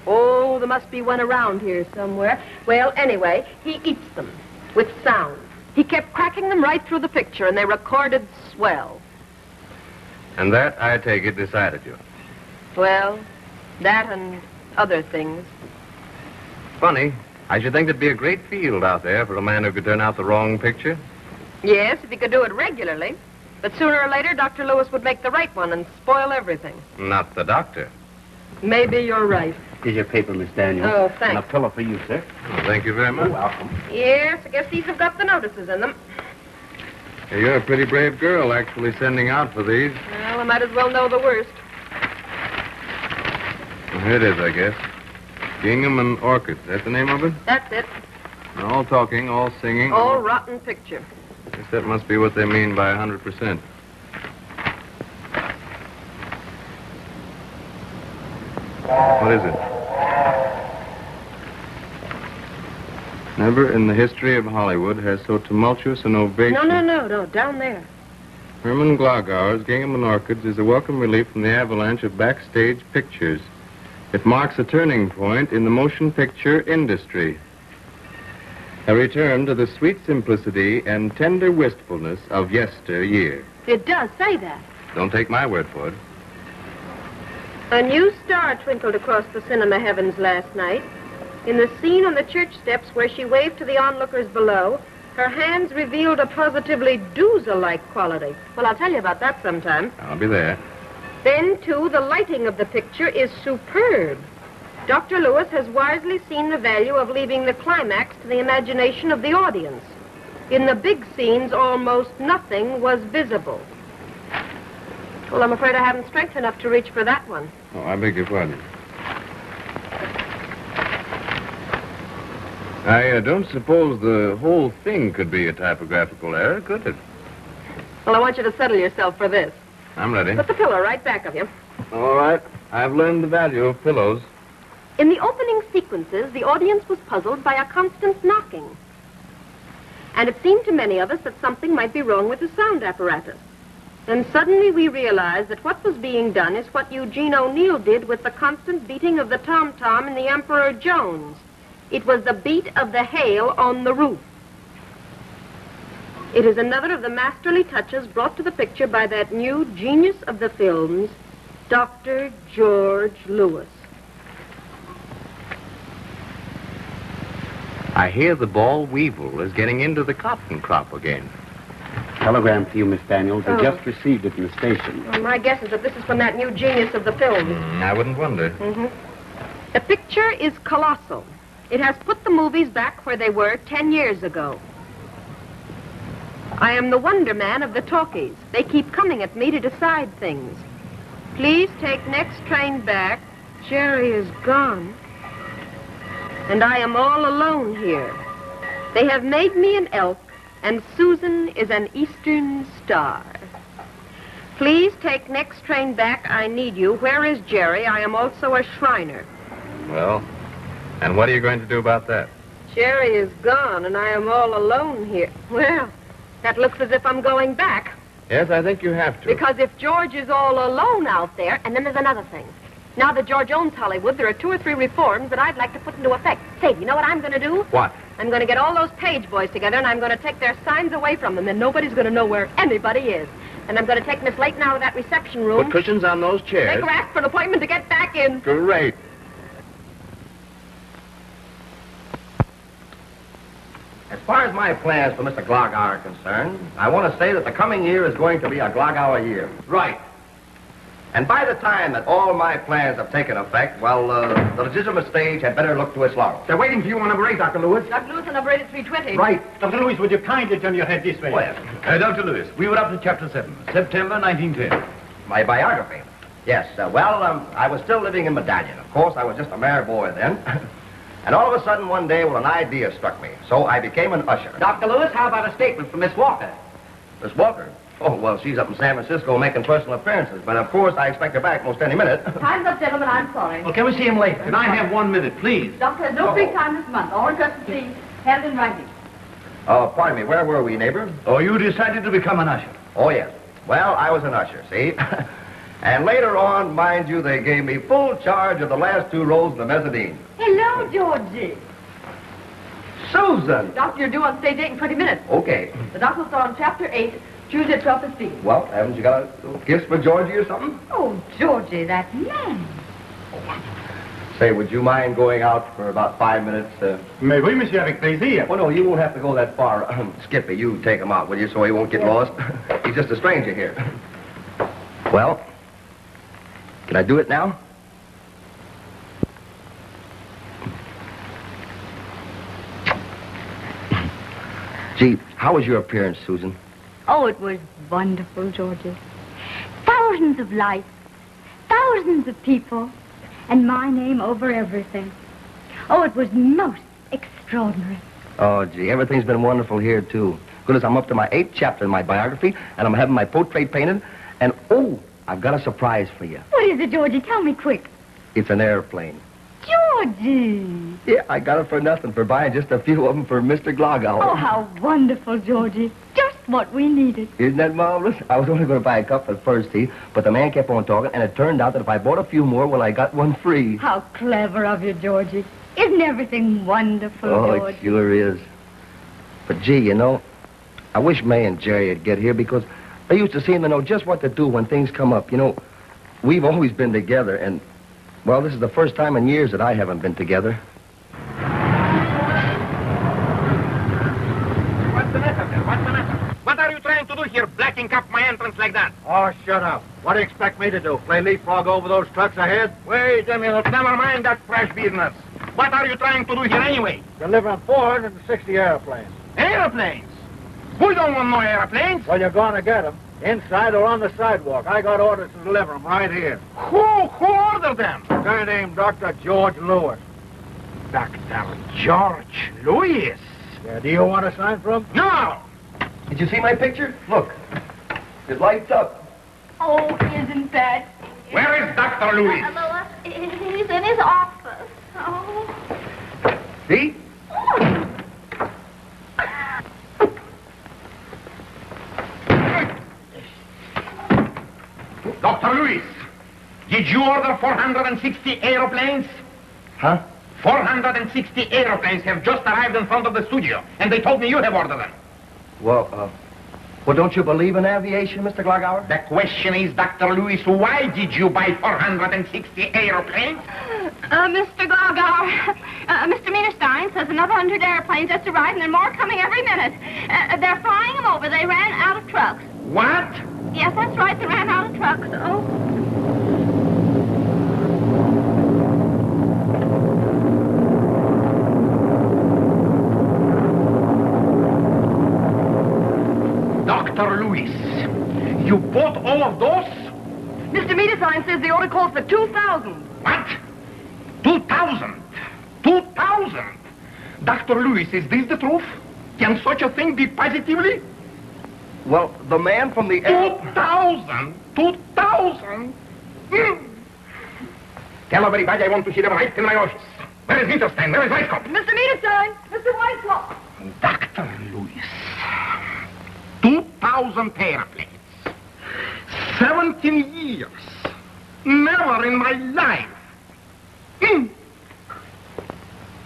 Oh, there must be one around here somewhere. Well, anyway, he eats them with sound. He kept cracking them right through the picture, and they recorded swell. And that, I take it, decided you. Well, that and other things. Funny. I should think there'd be a great field out there for a man who could turn out the wrong picture. Yes, if he could do it regularly. But sooner or later, Dr. Lewis would make the right one and spoil everything. Not the doctor. Maybe you're right. Here's your paper, Miss Daniels. Oh, thanks. And a pillow for you, sir. Well, thank you very much. You're welcome. Yes, I guess these have got the notices in them. You're a pretty brave girl, actually sending out for these. Well, I might as well know the worst. Well, here it is, I guess. Gingham and Orchids. That's the name of it? That's it. All talking, all singing. All rotten picture. Guess that must be what they mean by 100%. What is it? Never in the history of Hollywood has so tumultuous an ovation... No, down there. Herman Glogauer's Gingham and Orchids is a welcome relief from the avalanche of backstage pictures. It marks a turning point in the motion picture industry. A return to the sweet simplicity and tender wistfulness of yesteryear. It does say that. Don't take my word for it. A new star twinkled across the cinema heavens last night. In the scene on the church steps where she waved to the onlookers below, her hands revealed a positively Dooza-like quality. Well, I'll tell you about that sometime. I'll be there. Then, too, the lighting of the picture is superb. Dr. Lewis has wisely seen the value of leaving the climax to the imagination of the audience. In the big scenes, almost nothing was visible. Well, I'm afraid I haven't strength enough to reach for that one. Oh, I beg your pardon. I don't suppose the whole thing could be a typographical error, could it? Well, I want you to settle yourself for this. I'm ready. Put the pillow right back of you. All right. I've learned the value of pillows. In the opening sequences, the audience was puzzled by a constant knocking. And it seemed to many of us that something might be wrong with the sound apparatus. Then suddenly we realized that what was being done is what Eugene O'Neill did with the constant beating of the tom-tom in the Emperor Jones. It was the beat of the hail on the roof. It is another of the masterly touches brought to the picture by that new genius of the films, Dr. George Lewis. I hear the ball weevil is getting into the cotton crop again. Telegram for you, Miss Daniels. I Oh. just received it in the station. Well, my guess is that this is from that new genius of the films. I wouldn't wonder. The picture is colossal. It has put the movies back where they were 10 years ago. I am the Wonder Man of the talkies. They keep coming at me to decide things. Please take next train back. Jerry is gone. And I am all alone here. They have made me an elk, and Susan is an eastern star. Please take next train back. I need you. Where is Jerry? I am also a Shriner. Well, and what are you going to do about that? Jerry is gone, and I am all alone here. Well, that looks as if I'm going back. Yes, I think you have to. Because if George is all alone out there, and then there's another thing. Now that George owns Hollywood, there are 2 or 3 reforms that I'd like to put into effect. Say, you know what I'm going to do? What? I'm going to get all those Page boys together, and I'm going to take their signs away from them, and nobody's going to know where anybody is. And I'm going to take Miss Layton out of that reception room. Put cushions on those chairs. Make her ask for an appointment to get back in. Great. As far as my plans for Mr. Glogauer are concerned, I want to say that the coming year is going to be a Glogauer year. Right. And by the time that all my plans have taken effect, well, the legitimate stage had better look to its laurels. They're waiting for you on number 8, Dr. Lewis. Dr. Lewis on number 8 at 3:20. Right. Dr. Lewis, would you kindly turn your head this way? Well, Dr. Lewis, we were up to chapter 7, September 1910. my biography. Yes, I was still living in Medallion. Of course, I was just a mere boy then. And all of a sudden, one day, well, an idea struck me. So I became an usher. Dr. Lewis, how about a statement from Miss Walker? Miss Walker? Oh, well, she's up in San Francisco making personal appearances. But, of course, I expect her back most any minute. Time's up, gentlemen. I'm sorry. Well, can we see him later? Can I have 1 minute, please? Doctor has no free time this month. All requests to see Hand in writing. Pardon me, where were we, neighbor? Oh, you decided to become an usher. Oh, yes. Well, I was an usher, see? And later on, mind you, they gave me full charge of the last 2 rows in the mezzanine. Hello, Georgie. Susan! Doctor, you're due on stage 8 in 20 minutes. Okay. The doc will start on chapter 8, Tuesday at 12:15. Well, haven't you got a little gift for Georgie or something? Oh, Georgie, that man. Say, would you mind going out for about 5 minutes? Mais oui, monsieur, avec plaisir. Oh, no, you won't have to go that far. Skippy, you take him out, will you, so he won't get lost? He's just a stranger here. Well, can I do it now? Gee, how was your appearance, Susan? Oh, it was wonderful, Georgie. Thousands of lights, thousands of people, and my name over everything. Oh, it was most extraordinary. Oh, gee, everything's been wonderful here, too. Goodness, I'm up to my 8th chapter in my biography, and I'm having my portrait painted, and, oh, I've got a surprise for you. What is it, Georgie? Tell me quick. It's an airplane. Georgie! Yeah, I got it for nothing, for buying just a few of them for Mr. Glogauer. Oh, how wonderful, Georgie. Just what we needed. Isn't that marvelous? I was only going to buy a couple at first, see, but the man kept on talking, and it turned out that if I bought a few more, well, I got one free. How clever of you, Georgie. Isn't everything wonderful, Oh, George? it sure is. But, gee, you know, I wish May and Jerry would get here because they used to seem to know just what to do when things come up. You know, we've always been together, and, well, this is the first time in years that I haven't been together. What's the matter, sir? What's the matter? What are you trying to do here, blacking up my entrance like that? Oh, shut up. What do you expect me to do? Play leapfrog over those trucks ahead? Wait a minute. Never mind that trash business. What are you trying to do here anyway? Delivering 460 airplanes. Airplanes? We don't want no airplanes. Well, you're going to get them. Inside or on the sidewalk. I got orders to deliver them right here. Who ordered them? A guy named Dr. George Lewis. Dr. George Lewis? Yeah, do you want to sign for him? No! Did you see my picture? Look. It lights up. Oh, isn't that... Where is Dr. Lewis? He's in his office. Oh. See? Dr. Lewis, did you order 460 aeroplanes? Huh? 460 aeroplanes have just arrived in front of the studio, and they told me you have ordered them. Well, don't you believe in aviation, Mr. Glogauer? The question is, Dr. Lewis, why did you buy 460 aeroplanes? Mr. Glogauer, Mr. Meterstein says another 100 airplanes just arrived, and there are more coming every minute. They're flying them over. They ran out of trucks. What? Yes, that's right. They ran out of trucks. Oh. Dr. Lewis, you bought all of those? Mr. Meterstein says the order calls for 2,000. What? 2,000? 2,000? Dr. Lewis, is this the truth? Can such a thing be positively? Well, the man from the... 2,000? 2,000? Tell everybody I want to see them right in my office. Where is Winterstein? Where is Weisskopf? Mr. Meterstein! Mr. Weisskopf! Dr. Lewis. 2,000 airplanes. 17 years. Never in my life.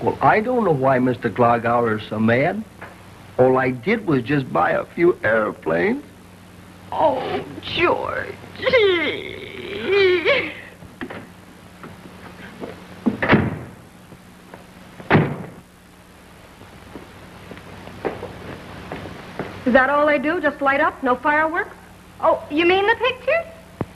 Well, I don't know why Mr. Glogauer is so mad. All I did was just buy a few airplanes. Oh, George. Is that all they do? Just light up? No fireworks? Oh, you mean the pictures?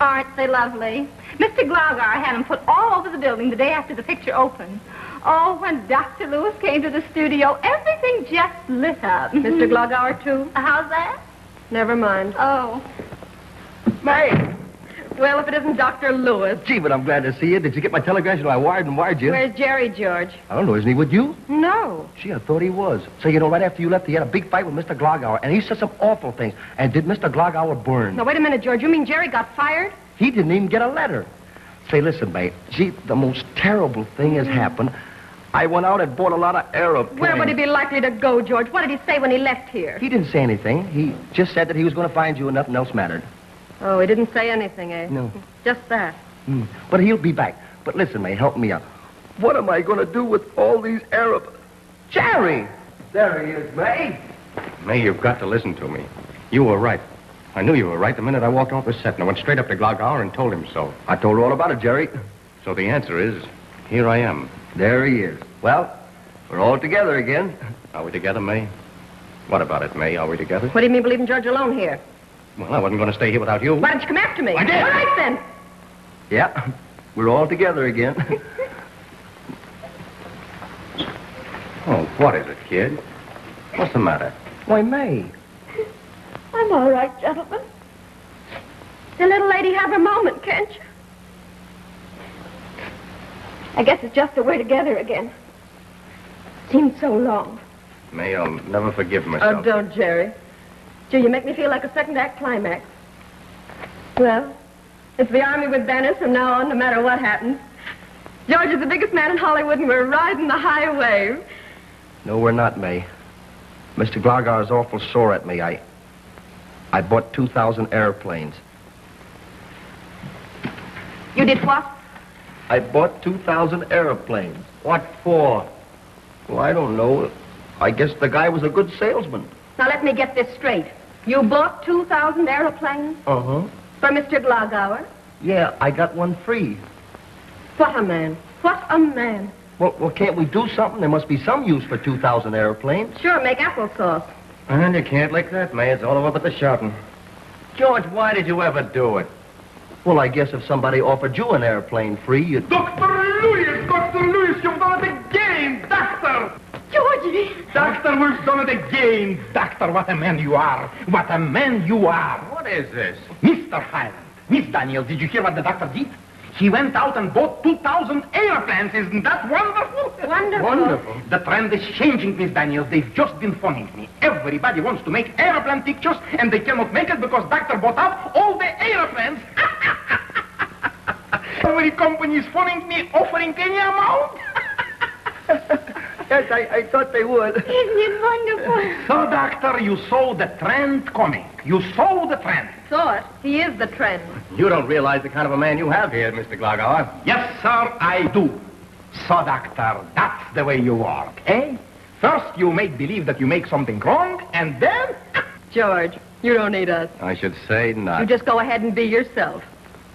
Aren't they lovely? Mr. Glogauer had them put all over the building the day after the picture opened. Oh, when Dr. Lewis came to the studio, everything just lit up. Mr. Glogauer, too? How's that? Never mind. Oh. May! Well, if it isn't Dr. Lewis. Gee, but I'm glad to see you. Did you get my telegram? You know, I wired you. Where's Jerry, George? I don't know. Isn't he with you? No. Gee, I thought he was. So, you know, right after you left, he had a big fight with Mr. Glogauer, and he said some awful things. And did Mr. Glogauer burn? Now, wait a minute, George. You mean Jerry got fired? He didn't even get a letter. Say, listen, May. Gee, the most terrible thing has happened. I went out and bought a lot of aeroplanes. Where would he be likely to go, George? What did he say when he left here? He didn't say anything. He just said that he was going to find you and nothing else mattered. Oh, he didn't say anything, eh? No. Just that. But he'll be back. But listen, May, help me out. What am I going to do with all these aeroplanes? Jerry! There he is, May. May, you've got to listen to me. You were right. I knew you were right the minute I walked off the set, and I went straight up to Glogauer and told him so. I told her all about it, Jerry. So the answer is, here I am. There he is. Well, we're all together again. Are we together, May? What about it, May? Are we together? What do you mean, leaving George alone here? Well, I wasn't going to stay here without you. Why didn't you come after me? I did. All right, then. Yeah, we're all together again. Oh, what is it, kid? What's the matter? Why, May. I'm all right, gentlemen. The little lady have her moment, can't you? I guess it's just that we're together again. Seems so long. May, I'll never forgive myself. Oh, don't, Jerry. Gee, you make me feel like a second act climax. Well, it's the Army with banners from now on, no matter what happens. George is the biggest man in Hollywood, and we're riding the high wave. No, we're not, May. Mr. Glogauer's awful sore at me. I bought 2,000 airplanes. You did what? I bought 2,000 airplanes. What for? Well, I don't know. I guess the guy was a good salesman. Now, let me get this straight. You bought 2,000 aeroplanes Uh-huh. for Mr. Glogauer? Yeah, I got one free. What a man. What a man. Well, can't we do something? There must be some use for 2,000 airplanes. Sure, make applesauce. And you can't like that, May. It's all over but the shouting. George, why did you ever do it? Well, I guess if somebody offered you an airplane free, you'd... Dr. Lewis, you've done it again, Doctor! Georgie! Doctor, we've done it again. Doctor, what a man you are. What a man you are. What is this? Mr. Highland, Miss Daniels, did you hear what the doctor did? He went out and bought 2,000 airplanes. Isn't that wonderful? Wonderful. Wonderful. The trend is changing, Miss Daniels. They've just been phoning me. Everybody wants to make airplane pictures, and they cannot make it because Doctor bought out all the airplanes. Every company is phoning me, offering any amount. Yes, I thought they would. Isn't it wonderful? So, Doctor, you saw the trend coming. You saw the trend. Saw it. He is the trend. You don't realize the kind of a man you have here, Mr. Glogauer. Yes, sir, I do. So, Doctor, that's the way you work, eh? First, you make believe that you make something wrong, and then... George, you don't need us. I should say not. You just go ahead and be yourself.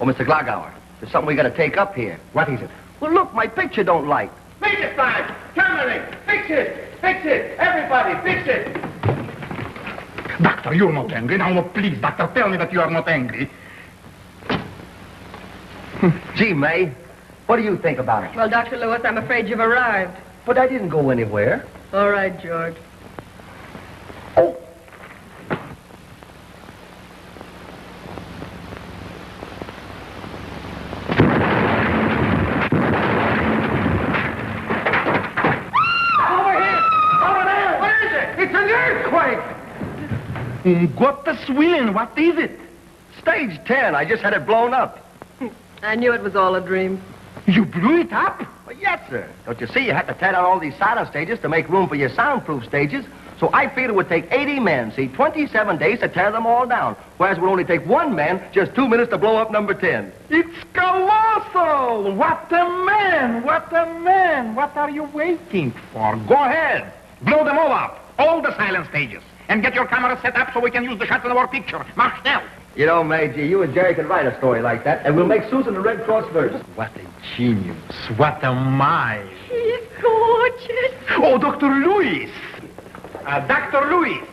Oh, Mr. Glogauer, there's something we got to take up here. What is it? Well, look, my picture don't light. Fix it, Frank! Camera, fix it! Fix it! Everybody, fix it! Doctor, you're not angry. Now, please, Doctor, tell me that you are not angry. Gee, May, what do you think about it? Well, Dr. Lewis, I'm afraid you've arrived. But I didn't go anywhere. All right, George. Oh. It's an earthquake! Gottes Willen, what is it? Stage 10. I just had it blown up. I knew it was all a dream. You blew it up? Well, yes, sir. Don't you see, you had to tear down all these silent stages to make room for your soundproof stages. So I figured it would take 80 men, 27 days to tear them all down. Whereas it would only take one man just 2 minutes to blow up number 10. It's colossal! What a man! What a man! What are you waiting for? Go ahead. Blow them all up. All the silent stages. And get your camera set up so we can use the shots in our picture. March now. You know, Major, you and Jerry could write a story like that, and we'll make Susan the Red Cross version. What a genius. What a mind. He's gorgeous. Oh, Dr. Lewis. Dr. Lewis.